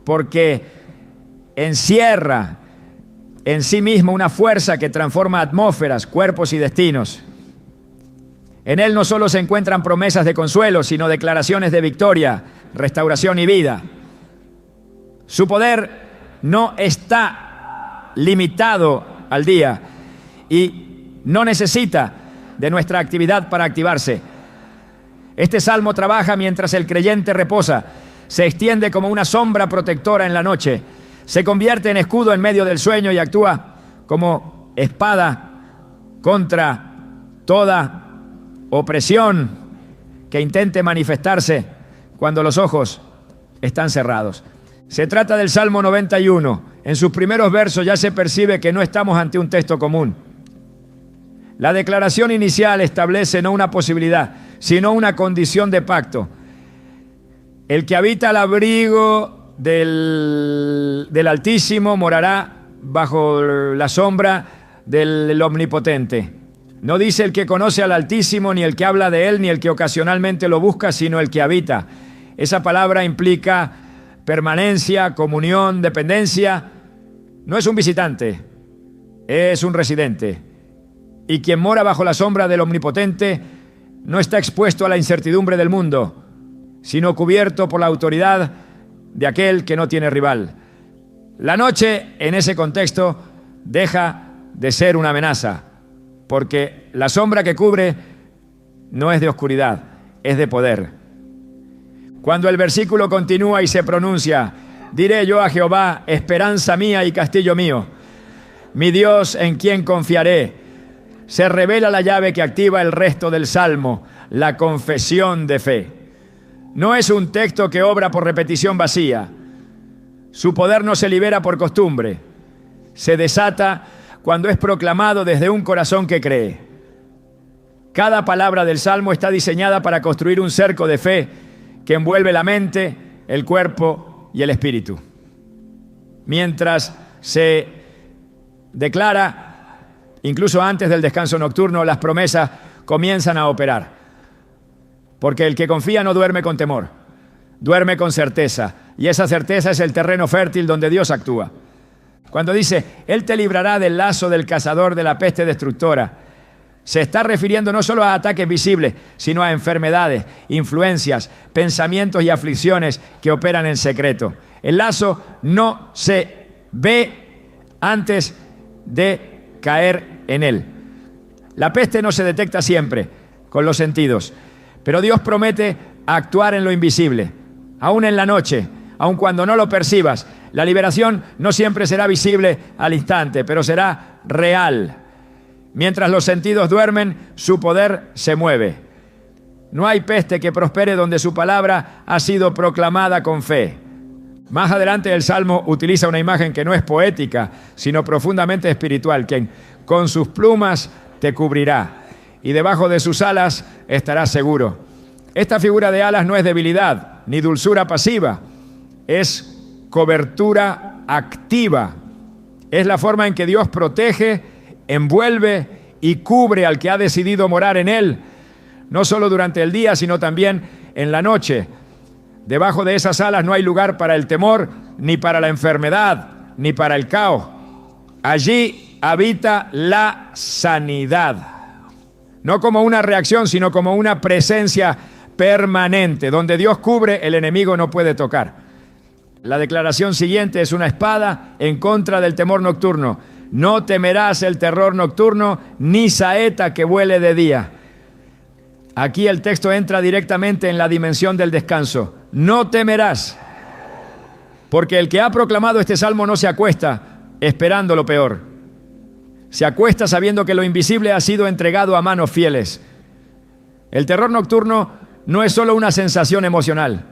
porque encierra en sí mismo una fuerza que transforma atmósferas, cuerpos y destinos. En él no solo se encuentran promesas de consuelo, sino declaraciones de victoria, restauración y vida. Su poder no está limitado al día y no necesita de nuestra actividad para activarse. Este salmo trabaja mientras el creyente reposa, se extiende como una sombra protectora en la noche, se convierte en escudo en medio del sueño y actúa como espada contra toda opresión que intente manifestarse cuando los ojos están cerrados. Se trata del Salmo 91. En sus primeros versos ya se percibe que no estamos ante un texto común. La declaración inicial establece no una posibilidad, sino una condición de pacto. El que habita al abrigo del Altísimo morará bajo la sombra del Omnipotente. No dice el que conoce al Altísimo, ni el que habla de él, ni el que ocasionalmente lo busca, sino el que habita. Esa palabra implica permanencia, comunión, dependencia. No es un visitante, es un residente. Y quien mora bajo la sombra del Omnipotente no está expuesto a la incertidumbre del mundo, sino cubierto por la autoridad de aquel que no tiene rival. La noche, en ese contexto, deja de ser una amenaza, porque la sombra que cubre no es de oscuridad, es de poder. Cuando el versículo continúa y se pronuncia, diré yo a Jehová, esperanza mía y castillo mío, mi Dios en quien confiaré. Se revela la llave que activa el resto del salmo, la confesión de fe. No es un texto que obra por repetición vacía. Su poder no se libera por costumbre. Se desata cuando es proclamado desde un corazón que cree. Cada palabra del salmo está diseñada para construir un cerco de fe que envuelve la mente, el cuerpo y el espíritu. Mientras se declara, incluso antes del descanso nocturno, las promesas comienzan a operar. Porque el que confía no duerme con temor, duerme con certeza. Y esa certeza es el terreno fértil donde Dios actúa. Cuando dice, Él te librará del lazo del cazador, de la peste destructora, se está refiriendo no solo a ataques visibles, sino a enfermedades, influencias, pensamientos y aflicciones que operan en secreto. El lazo no se ve antes de caer en él. La peste no se detecta siempre con los sentidos, pero Dios promete actuar en lo invisible, aún en la noche, aun cuando no lo percibas. La liberación no siempre será visible al instante, pero será real. Mientras los sentidos duermen, su poder se mueve. No hay peste que prospere donde su palabra ha sido proclamada con fe. Más adelante el Salmo utiliza una imagen que no es poética, sino profundamente espiritual, quien con sus plumas te cubrirá y debajo de sus alas estarás seguro. Esta figura de alas no es debilidad ni dulzura pasiva, es cobertura activa. Es la forma en que Dios protege, envuelve y cubre al que ha decidido morar en Él, no solo durante el día, sino también en la noche. Debajo de esas alas no hay lugar para el temor, ni para la enfermedad, ni para el caos. Allí habita la sanidad, no como una reacción, sino como una presencia permanente. Donde Dios cubre, el enemigo no puede tocar. La declaración siguiente es una espada en contra del temor nocturno. No temerás el terror nocturno, ni saeta que vuele de día. Aquí el texto entra directamente en la dimensión del descanso. No temerás, porque el que ha proclamado este salmo no se acuesta esperando lo peor. Se acuesta sabiendo que lo invisible ha sido entregado a manos fieles. El terror nocturno no es solo una sensación emocional.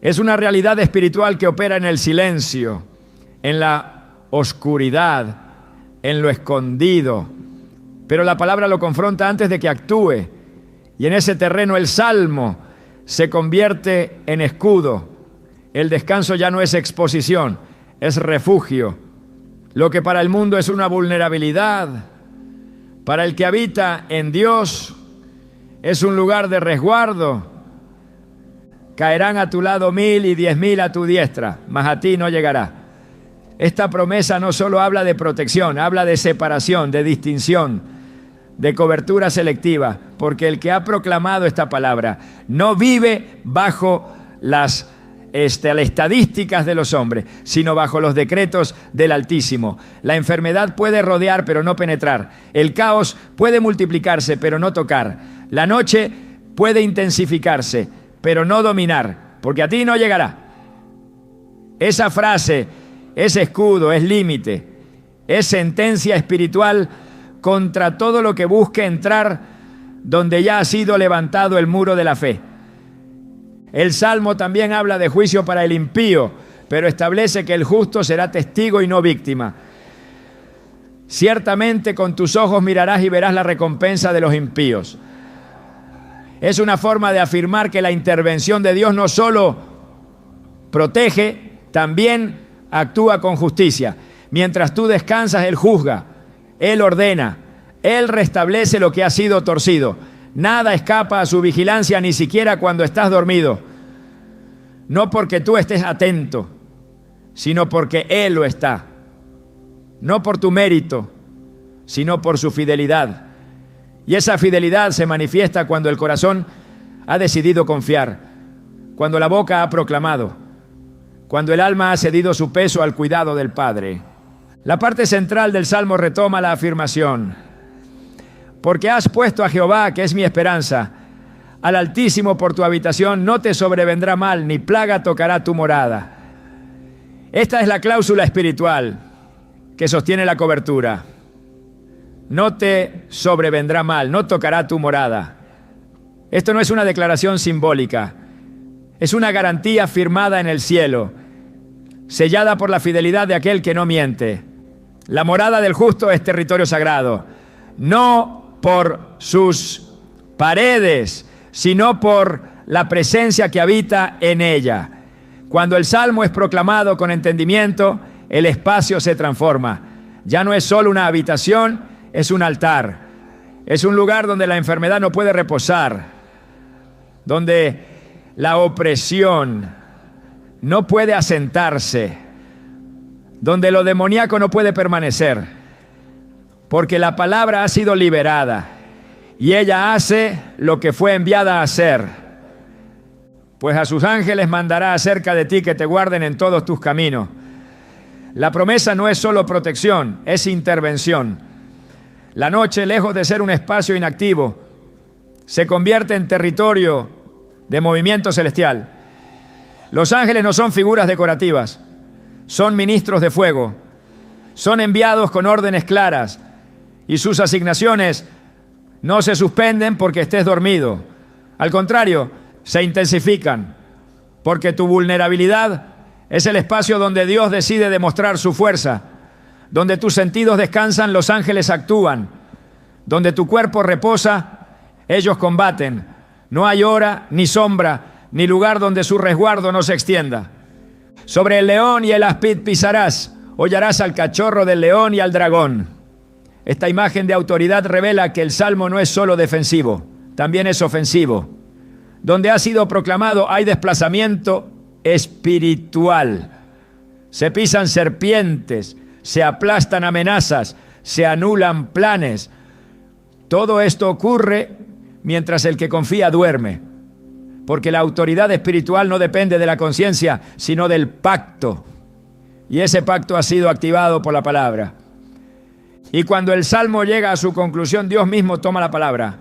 Es una realidad espiritual que opera en el silencio, en la oscuridad, en lo escondido. Pero la palabra lo confronta antes de que actúe. Y en ese terreno el salmo se convierte en escudo. El descanso ya no es exposición, es refugio. Lo que para el mundo es una vulnerabilidad, para el que habita en Dios es un lugar de resguardo. Caerán a tu lado 1000 y 10.000 a tu diestra, mas a ti no llegará. Esta promesa no solo habla de protección, habla de separación, de distinción, de cobertura selectiva, porque el que ha proclamado esta palabra no vive bajo las estadísticas de los hombres, sino bajo los decretos del Altísimo. La enfermedad puede rodear, pero no penetrar. El caos puede multiplicarse, pero no tocar. La noche puede intensificarse, pero no dominar, porque a ti no llegará. Esa frase es escudo, es límite, es sentencia espiritual contra todo lo que busque entrar donde ya ha sido levantado el muro de la fe. El Salmo también habla de juicio para el impío, pero establece que el justo será testigo y no víctima. Ciertamente con tus ojos mirarás y verás la recompensa de los impíos. Es una forma de afirmar que la intervención de Dios no solo protege, también actúa con justicia. Mientras tú descansas, Él juzga, Él ordena, Él restablece lo que ha sido torcido. Nada escapa a su vigilancia, ni siquiera cuando estás dormido. No porque tú estés atento, sino porque Él lo está. No por tu mérito, sino por su fidelidad. Y esa fidelidad se manifiesta cuando el corazón ha decidido confiar, cuando la boca ha proclamado, cuando el alma ha cedido su peso al cuidado del Padre. La parte central del Salmo retoma la afirmación: porque has puesto a Jehová, que es mi esperanza, al Altísimo por tu habitación, no te sobrevendrá mal, ni plaga tocará tu morada. Esta es la cláusula espiritual que sostiene la cobertura. No te sobrevendrá mal, no tocará tu morada. Esto no es una declaración simbólica, es una garantía firmada en el cielo, sellada por la fidelidad de aquel que no miente. La morada del justo es territorio sagrado, no por sus paredes, sino por la presencia que habita en ella. Cuando el salmo es proclamado con entendimiento, el espacio se transforma. Ya no es solo una habitación, es un altar. Es un lugar donde la enfermedad no puede reposar, donde la opresión no puede asentarse, donde lo demoníaco no puede permanecer, porque la palabra ha sido liberada y ella hace lo que fue enviada a hacer. Pues a sus ángeles mandará acerca de ti que te guarden en todos tus caminos. La promesa no es solo protección, es intervención. La noche, lejos de ser un espacio inactivo, se convierte en territorio de movimiento celestial. Los ángeles no son figuras decorativas, son ministros de fuego. Son enviados con órdenes claras y sus asignaciones no se suspenden porque estés dormido. Al contrario, se intensifican, porque tu vulnerabilidad es el espacio donde Dios decide demostrar su fuerza. Donde tus sentidos descansan, los ángeles actúan. Donde tu cuerpo reposa, ellos combaten. No hay hora, ni sombra, ni lugar donde su resguardo no se extienda. Sobre el león y el áspid pisarás, hollarás al cachorro del león y al dragón. Esta imagen de autoridad revela que el Salmo no es solo defensivo, también es ofensivo. Donde ha sido proclamado hay desplazamiento espiritual. Se pisan serpientes, se aplastan amenazas, se anulan planes. Todo esto ocurre mientras el que confía duerme, porque la autoridad espiritual no depende de la conciencia, sino del pacto. Y ese pacto ha sido activado por la palabra. Y cuando el Salmo llega a su conclusión, Dios mismo toma la palabra.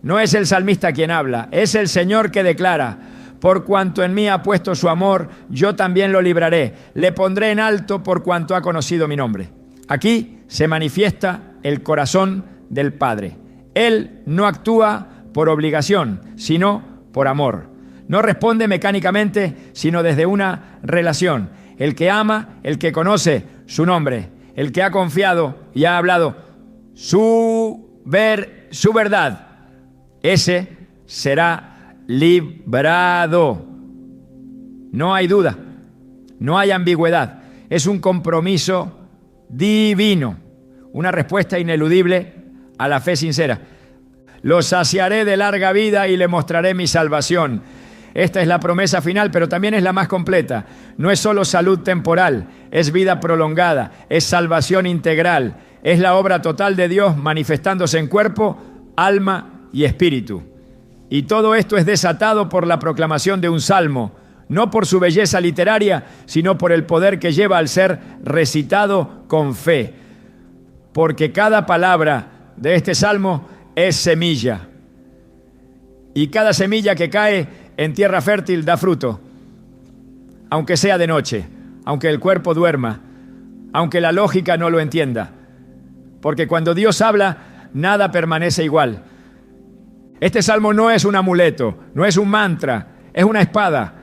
No es el salmista quien habla, es el Señor que declara: por cuanto en mí ha puesto su amor, yo también lo libraré. Le pondré en alto por cuanto ha conocido mi nombre. Aquí se manifiesta el corazón del Padre. Él no actúa por obligación, sino por amor. No responde mecánicamente, sino desde una relación. El que ama, el que conoce su nombre, el que ha confiado y ha hablado su verdad, ese será librado. No hay duda, no hay ambigüedad. Es un compromiso divino, una respuesta ineludible a la fe sincera. Lo saciaré de larga vida y le mostraré mi salvación. Esta es la promesa final, pero también es la más completa. No es solo salud temporal, es vida prolongada, es salvación integral, es la obra total de Dios manifestándose en cuerpo, alma y espíritu. Y todo esto es desatado por la proclamación de un salmo, no por su belleza literaria, sino por el poder que lleva al ser recitado con fe. Porque cada palabra de este salmo es semilla. Y cada semilla que cae en tierra fértil da fruto, aunque sea de noche, aunque el cuerpo duerma, aunque la lógica no lo entienda. Porque cuando Dios habla, nada permanece igual. Este salmo no es un amuleto, no es un mantra, es una espada,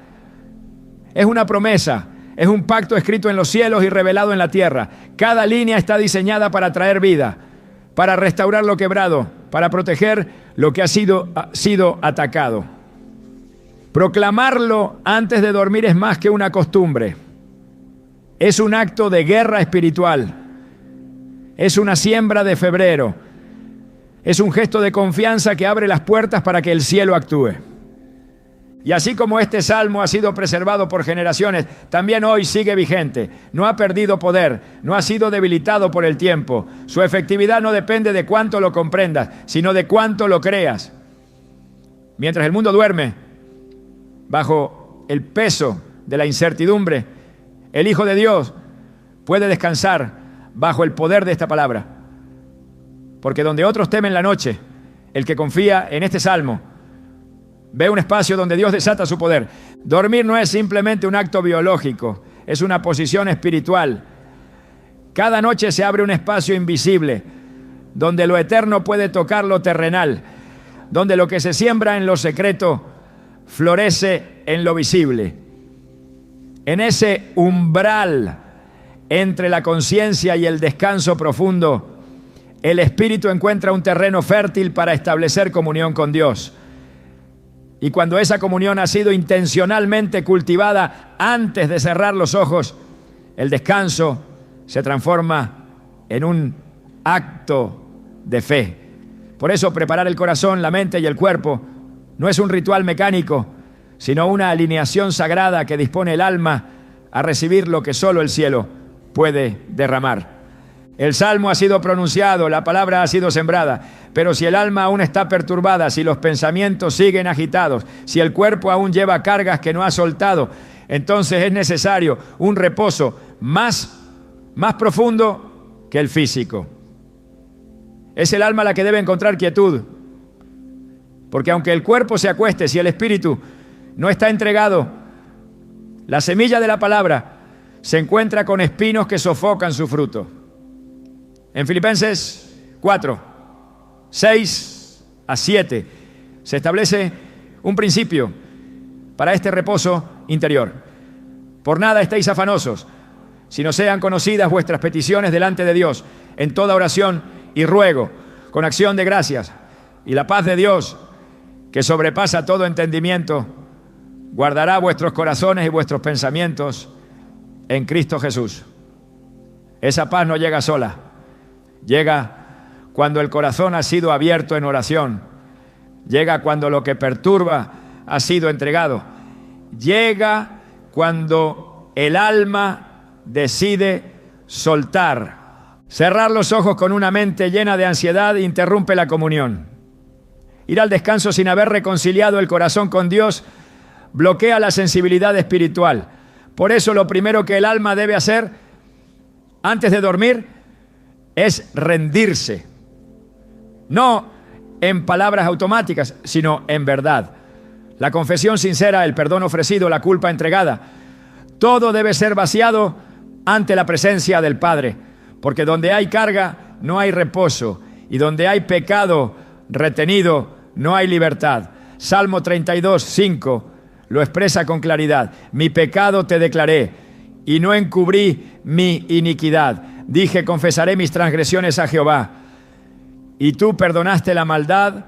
es una promesa, es un pacto escrito en los cielos y revelado en la tierra. Cada línea está diseñada para traer vida, para restaurar lo quebrado, para proteger lo que ha sido atacado. Proclamarlo antes de dormir es más que una costumbre. Es un acto de guerra espiritual. Es una siembra de febrero. Es un gesto de confianza que abre las puertas para que el cielo actúe. Y así como este salmo ha sido preservado por generaciones, también hoy sigue vigente. No ha perdido poder, no ha sido debilitado por el tiempo. Su efectividad no depende de cuánto lo comprendas, sino de cuánto lo creas. Mientras el mundo duerme, bajo el peso de la incertidumbre, el Hijo de Dios puede descansar bajo el poder de esta palabra. Porque donde otros temen la noche, el que confía en este salmo ve un espacio donde Dios desata su poder. Dormir no es simplemente un acto biológico, es una posición espiritual. Cada noche se abre un espacio invisible, donde lo eterno puede tocar lo terrenal, donde lo que se siembra en lo secreto florece en lo visible. En ese umbral entre la conciencia y el descanso profundo, el espíritu encuentra un terreno fértil para establecer comunión con Dios. Y cuando esa comunión ha sido intencionalmente cultivada antes de cerrar los ojos, el descanso se transforma en un acto de fe. Por eso preparar el corazón, la mente y el cuerpo no es un ritual mecánico, sino una alineación sagrada que dispone el alma a recibir lo que solo el cielo puede derramar. El salmo ha sido pronunciado, la palabra ha sido sembrada, pero si el alma aún está perturbada, si los pensamientos siguen agitados, si el cuerpo aún lleva cargas que no ha soltado, entonces es necesario un reposo más profundo que el físico. Es el alma la que debe encontrar quietud, porque aunque el cuerpo se acueste, si el espíritu no está entregado, la semilla de la palabra se encuentra con espinos que sofocan su fruto. En Filipenses 4, 6 a 7 se establece un principio para este reposo interior. Por nada estéis afanosos, sino sean conocidas vuestras peticiones delante de Dios en toda oración y ruego, con acción de gracias. Y la paz de Dios, que sobrepasa todo entendimiento, guardará vuestros corazones y vuestros pensamientos en Cristo Jesús. Esa paz no llega sola. Llega cuando el corazón ha sido abierto en oración. Llega cuando lo que perturba ha sido entregado. Llega cuando el alma decide soltar. Cerrar los ojos con una mente llena de ansiedad interrumpe la comunión. Ir al descanso sin haber reconciliado el corazón con Dios bloquea la sensibilidad espiritual. Por eso lo primero que el alma debe hacer antes de dormir es rendirse. No en palabras automáticas, sino en verdad. La confesión sincera, el perdón ofrecido, la culpa entregada. Todo debe ser vaciado ante la presencia del Padre, porque donde hay carga no hay reposo, y donde hay pecado retenido no hay libertad. Salmo 32, 5 lo expresa con claridad. Mi pecado te declaré y no encubrí mi iniquidad. Dije, confesaré mis transgresiones a Jehová, y tú perdonaste la maldad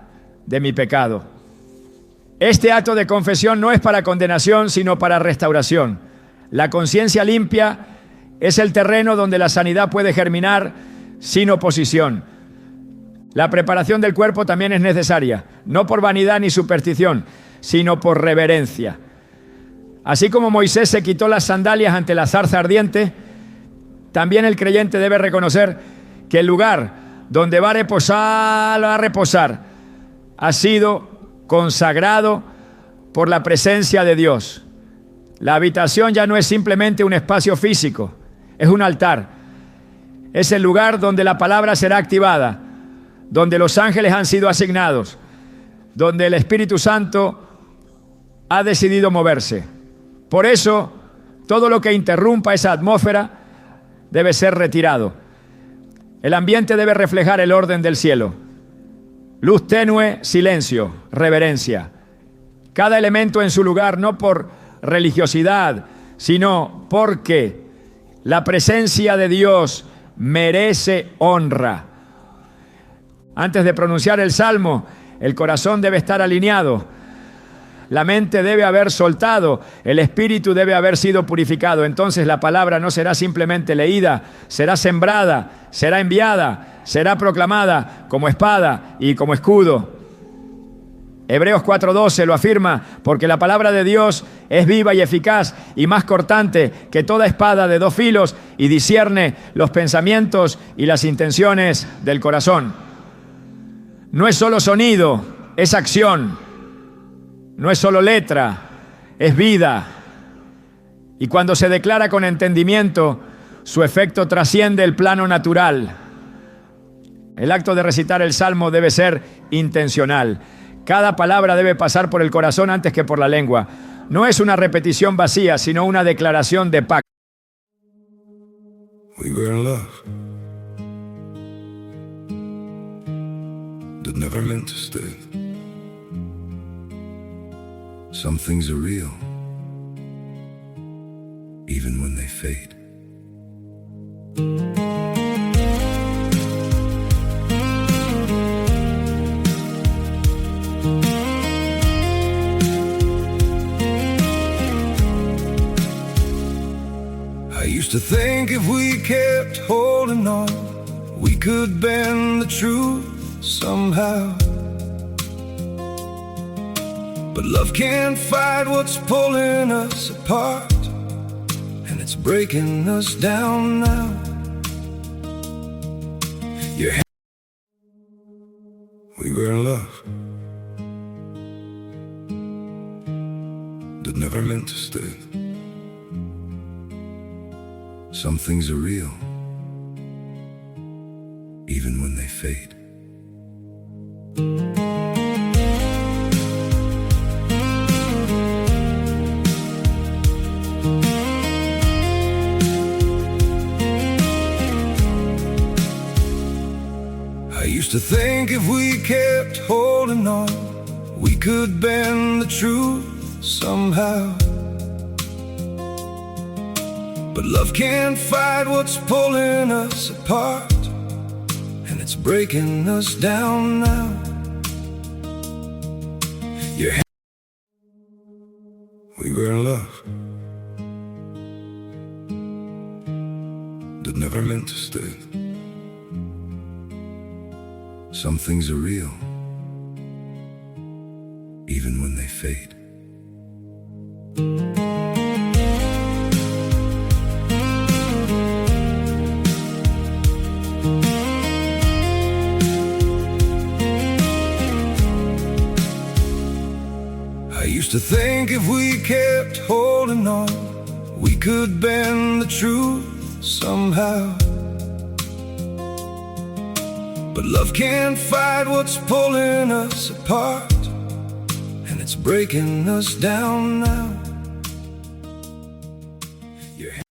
de mi pecado. Este acto de confesión no es para condenación, sino para restauración. La conciencia limpia es el terreno donde la sanidad puede germinar sin oposición. La preparación del cuerpo también es necesaria, no por vanidad ni superstición, sino por reverencia. Así como Moisés se quitó las sandalias ante la zarza ardiente, también el creyente debe reconocer que el lugar donde va a reposar ha sido consagrado por la presencia de Dios. La habitación ya no es simplemente un espacio físico, es un altar. Es el lugar donde la palabra será activada, donde los ángeles han sido asignados, donde el Espíritu Santo ha decidido moverse. Por eso, todo lo que interrumpa esa atmósfera debe ser retirado. El ambiente debe reflejar el orden del cielo. Luz tenue, silencio, reverencia. Cada elemento en su lugar, no por religiosidad, sino porque la presencia de Dios merece honra. Antes de pronunciar el salmo, el corazón debe estar alineado. La mente debe haber soltado, el espíritu debe haber sido purificado. Entonces la palabra no será simplemente leída, será sembrada, será enviada, será proclamada como espada y como escudo. Hebreos 4:12 lo afirma, porque la palabra de Dios es viva y eficaz y más cortante que toda espada de dos filos y discierne los pensamientos y las intenciones del corazón. No es solo sonido, es acción. No es solo letra, es vida. Y cuando se declara con entendimiento, su efecto trasciende el plano natural. El acto de recitar el salmo debe ser intencional. Cada palabra debe pasar por el corazón antes que por la lengua. No es una repetición vacía, sino una declaración de pacto. We were in love that never meant to stay. Some things are real, even when they fade. I used to think if we kept holding on, We could bend the truth somehow, but love can't fight what's pulling us apart, and it's breaking us down now. Your hand, we were in love that never meant to stay. Some things are real, even when they fade. I used to think if we kept holding on, we could bend the truth somehow, but love can't fight what's pulling us apart, and it's breaking us down now. Your hand, we were in love that never meant to stay. Some things are real, even when they fade. I used to think if we kept holding on, we could bend the truth somehow, but love can't fight what's pulling us apart, and it's breaking us down now. Your hand,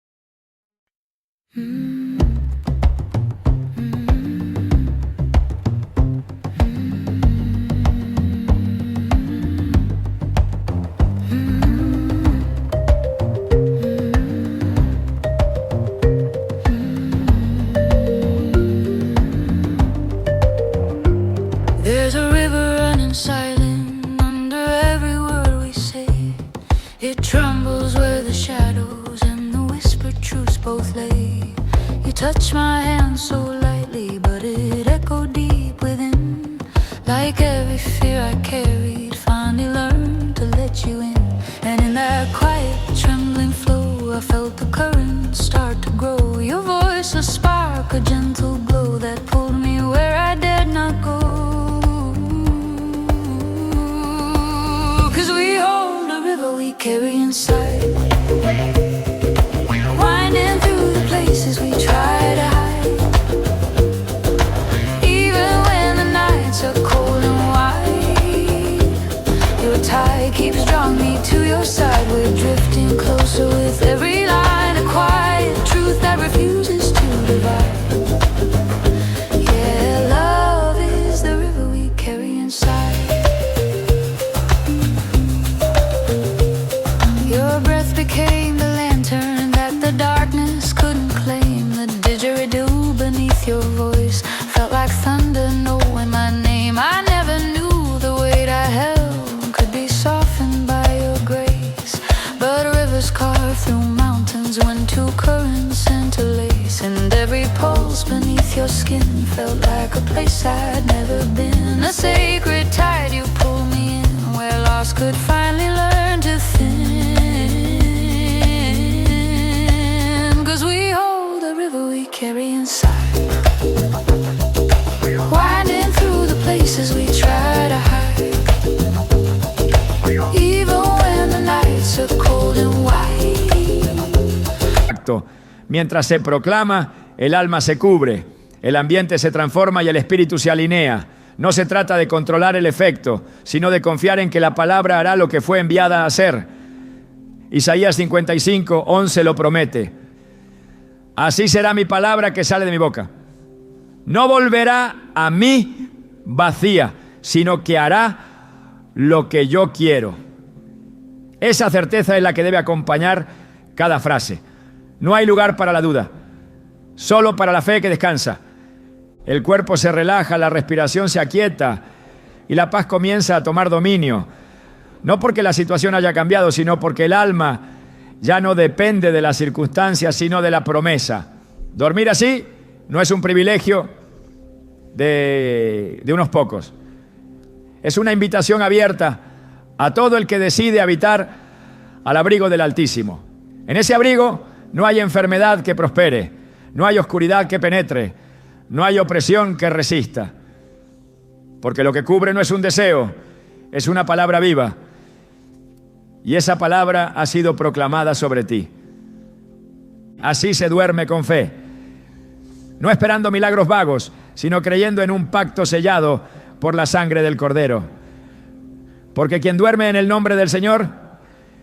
There's a river running silent under every word we say. It trembles where the shadows and the whispered truths both lay. You touch my hand so lightly, but it echoed deep within. Like every fear I carried, finally learned to let you in. And in that quiet, trembling flow, I felt the current start to grow. Your voice, a spark, a gentle glow that pulled me where I dared not go. 'Cause we hold a river we carry inside, winding through the places we try to hide. Even when the nights are cold and wide, your tide keeps drawing me to your side. We're drifting closer with every line, a quiet truth that refuses to divide. Yeah, love is the river we carry inside. Your breath became the lantern that the darkness couldn't claim. The didgeridoo beneath your voice felt like thunder knowing my name. I never knew the weight I held could be softened by your grace. But rivers carve through mountains when two currents interlace, and every pulse beneath your skin felt like a place I'd never been. A sacred tide you pulled me in, where loss could finally learn to thin. 'Cause we hold the river we carry inside, winding through the places we try to hide. Even when the nights are cold and white. Mientras se proclama, el alma se cubre, el ambiente se transforma y el espíritu se alinea. No se trata de controlar el efecto, sino de confiar en que la palabra hará lo que fue enviada a hacer. Isaías 55:11 lo promete. Así será mi palabra que sale de mi boca. No volverá a mí vacía, sino que hará lo que yo quiero. Esa certeza es la que debe acompañar cada frase. No hay lugar para la duda, solo para la fe que descansa. El cuerpo se relaja, la respiración se aquieta y la paz comienza a tomar dominio. No porque la situación haya cambiado, sino porque el alma ya no depende de las circunstancias, sino de la promesa. Dormir así no es un privilegio, de unos pocos. Es una invitación abierta a todo el que decide habitar al abrigo del Altísimo. En ese abrigo no hay enfermedad que prospere, no hay oscuridad que penetre, no hay opresión que resista. Porque lo que cubre no es un deseo, es una palabra viva. Y esa palabra ha sido proclamada sobre ti. Así se duerme con fe, no esperando milagros vagos, sino creyendo en un pacto sellado por la sangre del Cordero. Porque quien duerme en el nombre del Señor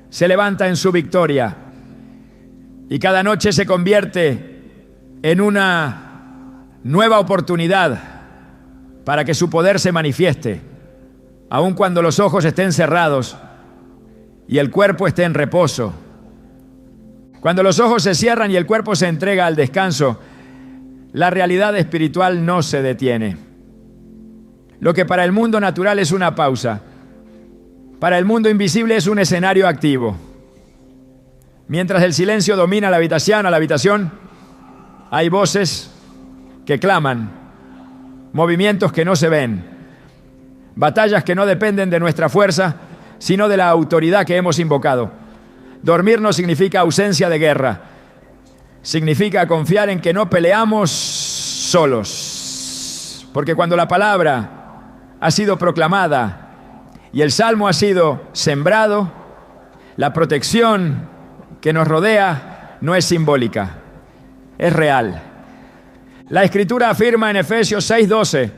se levanta en su victoria y cada noche se convierte en una nueva oportunidad para que su poder se manifieste, aun cuando los ojos estén cerrados y el cuerpo esté en reposo. Cuando los ojos se cierran y el cuerpo se entrega al descanso, la realidad espiritual no se detiene. Lo que para el mundo natural es una pausa, para el mundo invisible es un escenario activo. Mientras el silencio domina la habitación, hay voces que claman, movimientos que no se ven, batallas que no dependen de nuestra fuerza, sino de la autoridad que hemos invocado. Dormir no significa ausencia de guerra, significa confiar en que no peleamos solos. Porque cuando la palabra ha sido proclamada y el salmo ha sido sembrado, la protección que nos rodea no es simbólica, es real. La Escritura afirma en Efesios 6:12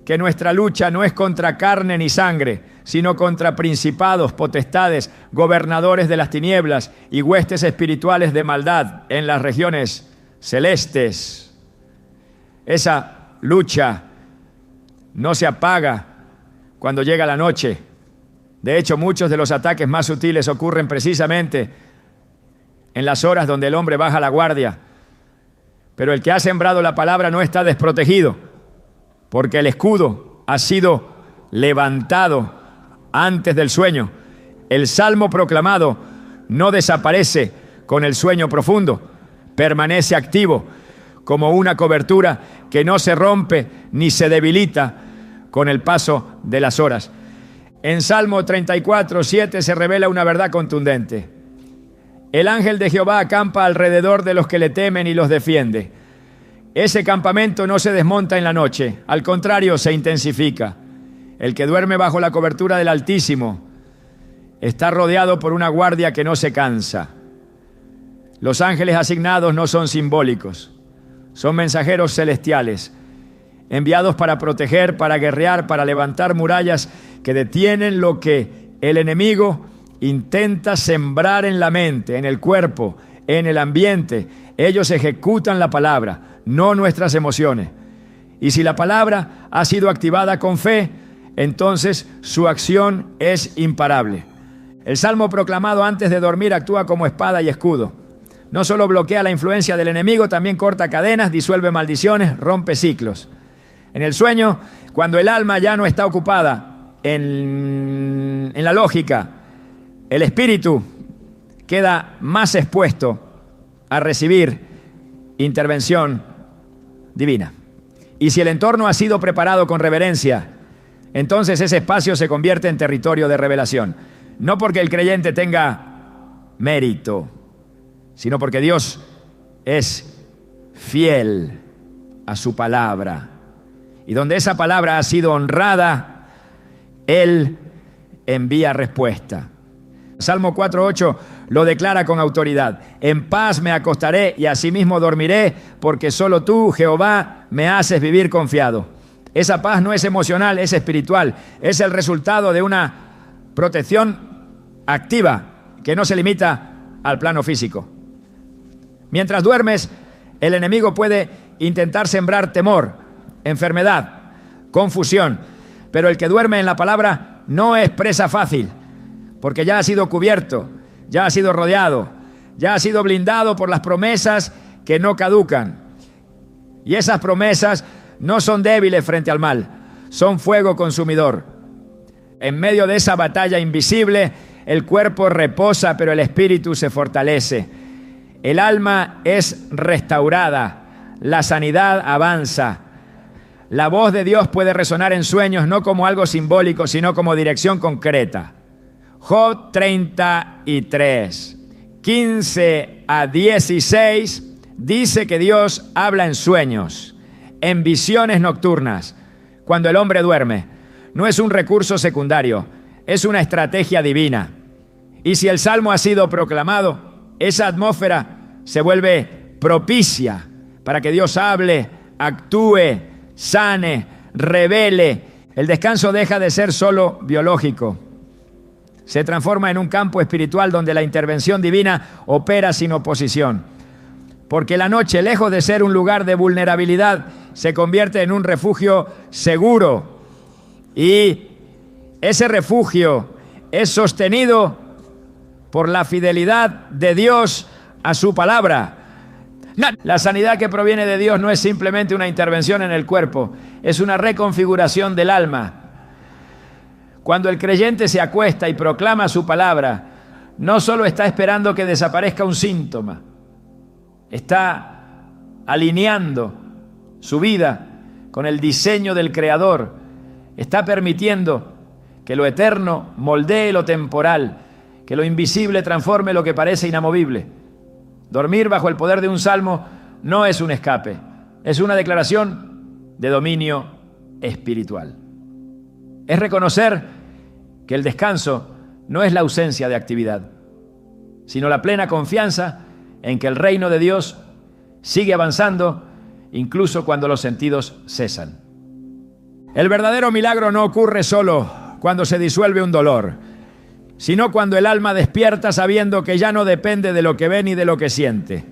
que nuestra lucha no es contra carne ni sangre, sino contra principados, potestades, gobernadores de las tinieblas y huestes espirituales de maldad en las regiones celestes. Esa lucha no se apaga cuando llega la noche. De hecho, muchos de los ataques más sutiles ocurren precisamente en las horas donde el hombre baja la guardia. Pero el que ha sembrado la palabra no está desprotegido, porque el escudo ha sido levantado antes del sueño. El salmo proclamado no desaparece con el sueño profundo, permanece activo como una cobertura que no se rompe ni se debilita con el paso de las horas. En Salmo 34:7 se revela una verdad contundente. El ángel de Jehová acampa alrededor de los que le temen y los defiende. Ese campamento no se desmonta en la noche, al contrario, se intensifica. El que duerme bajo la cobertura del Altísimo está rodeado por una guardia que no se cansa. Los ángeles asignados no son simbólicos, son mensajeros celestiales, enviados para proteger, para guerrear, para levantar murallas que detienen lo que el enemigo intenta sembrar en la mente, en el cuerpo, en el ambiente. Ellos ejecutan la palabra, no nuestras emociones. Y si la palabra ha sido activada con fe, entonces su acción es imparable. El salmo proclamado antes de dormir actúa como espada y escudo. No solo bloquea la influencia del enemigo, también corta cadenas, disuelve maldiciones, rompe ciclos. En el sueño, cuando el alma ya no está ocupada en la lógica, el espíritu queda más expuesto a recibir intervención divina. Y si el entorno ha sido preparado con reverencia, entonces ese espacio se convierte en territorio de revelación. No porque el creyente tenga mérito, sino porque Dios es fiel a su palabra. Y donde esa palabra ha sido honrada, Él envía respuesta. Salmo 4:8 lo declara con autoridad. En paz me acostaré y asimismo dormiré, porque solo tú, Jehová, me haces vivir confiado. Esa paz no es emocional, es espiritual. Es el resultado de una protección activa que no se limita al plano físico. Mientras duermes, el enemigo puede intentar sembrar temor, enfermedad, confusión, pero el que duerme en la palabra no es presa fácil, porque ya ha sido cubierto, ya ha sido rodeado, ya ha sido blindado por las promesas que no caducan. Y esas promesas no son débiles frente al mal, son fuego consumidor. En medio de esa batalla invisible, el cuerpo reposa, pero el espíritu se fortalece. El alma es restaurada, la sanidad avanza, La voz de Dios puede resonar en sueños no como algo simbólico, sino como dirección concreta. Job 33, 15 a 16 dice que Dios habla en sueños, en visiones nocturnas, cuando el hombre duerme. No es un recurso secundario, es una estrategia divina. Y si el salmo ha sido proclamado, esa atmósfera se vuelve propicia para que Dios hable, actúe, sane, revele. El descanso deja de ser solo biológico. Se transforma en un campo espiritual donde la intervención divina opera sin oposición. Porque la noche, lejos de ser un lugar de vulnerabilidad, se convierte en un refugio seguro. Y ese refugio es sostenido por la fidelidad de Dios a su palabra. La sanidad que proviene de Dios no es simplemente una intervención en el cuerpo, es una reconfiguración del alma. Cuando el creyente se acuesta y proclama su palabra, no solo está esperando que desaparezca un síntoma, está alineando su vida con el diseño del Creador, está permitiendo que lo eterno moldee lo temporal, que lo invisible transforme lo que parece inamovible. Dormir bajo el poder de un salmo no es un escape, es una declaración de dominio espiritual. Es reconocer que el descanso no es la ausencia de actividad, sino la plena confianza en que el reino de Dios sigue avanzando incluso cuando los sentidos cesan. El verdadero milagro no ocurre solo cuando se disuelve un dolor, sino cuando el alma despierta sabiendo que ya no depende de lo que ve ni de lo que siente,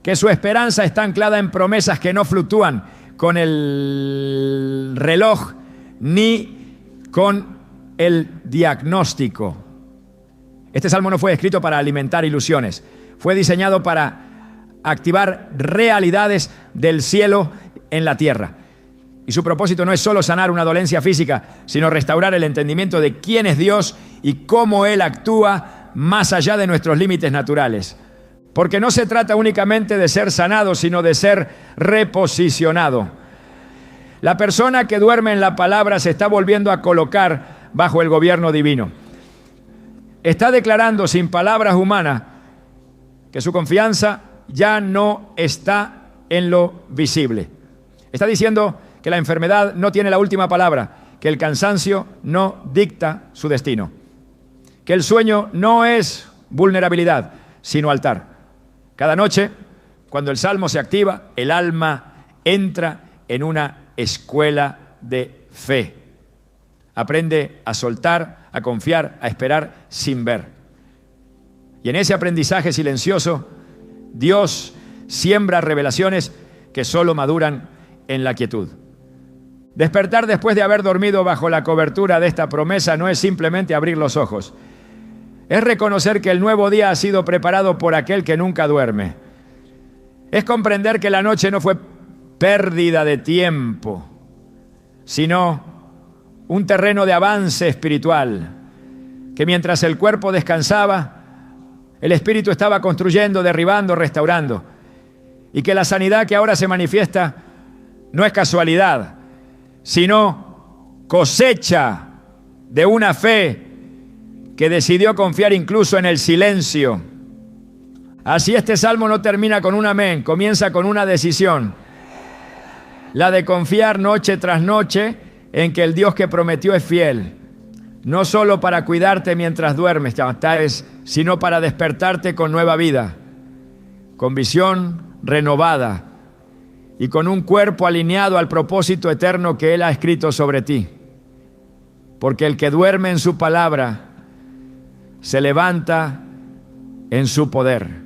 que su esperanza está anclada en promesas que no fluctúan con el reloj ni con el diagnóstico. Este salmo no fue escrito para alimentar ilusiones, fue diseñado para activar realidades del cielo en la tierra. Y su propósito no es solo sanar una dolencia física, sino restaurar el entendimiento de quién es Dios y cómo Él actúa más allá de nuestros límites naturales. Porque no se trata únicamente de ser sanado, sino de ser reposicionado. La persona que duerme en la palabra se está volviendo a colocar bajo el gobierno divino. Está declarando sin palabras humanas que su confianza ya no está en lo visible. Está diciendo que la enfermedad no tiene la última palabra, que el cansancio no dicta su destino, que el sueño no es vulnerabilidad, sino altar. Cada noche, cuando el salmo se activa, el alma entra en una escuela de fe. Aprende a soltar, a confiar, a esperar sin ver. Y en ese aprendizaje silencioso, Dios siembra revelaciones que solo maduran en la quietud. Despertar después de haber dormido bajo la cobertura de esta promesa no es simplemente abrir los ojos. Es reconocer que el nuevo día ha sido preparado por aquel que nunca duerme. Es comprender que la noche no fue pérdida de tiempo, sino un terreno de avance espiritual, que mientras el cuerpo descansaba, el espíritu estaba construyendo, derribando, restaurando, y que la sanidad que ahora se manifiesta no es casualidad, sino cosecha de una fe que decidió confiar incluso en el silencio. Así este salmo no termina con un amén, comienza con una decisión, la de confiar noche tras noche en que el Dios que prometió es fiel, no solo para cuidarte mientras duermes, sino para despertarte con nueva vida, con visión renovada y con un cuerpo alineado al propósito eterno que Él ha escrito sobre ti. Porque el que duerme en su palabra se levanta en su poder.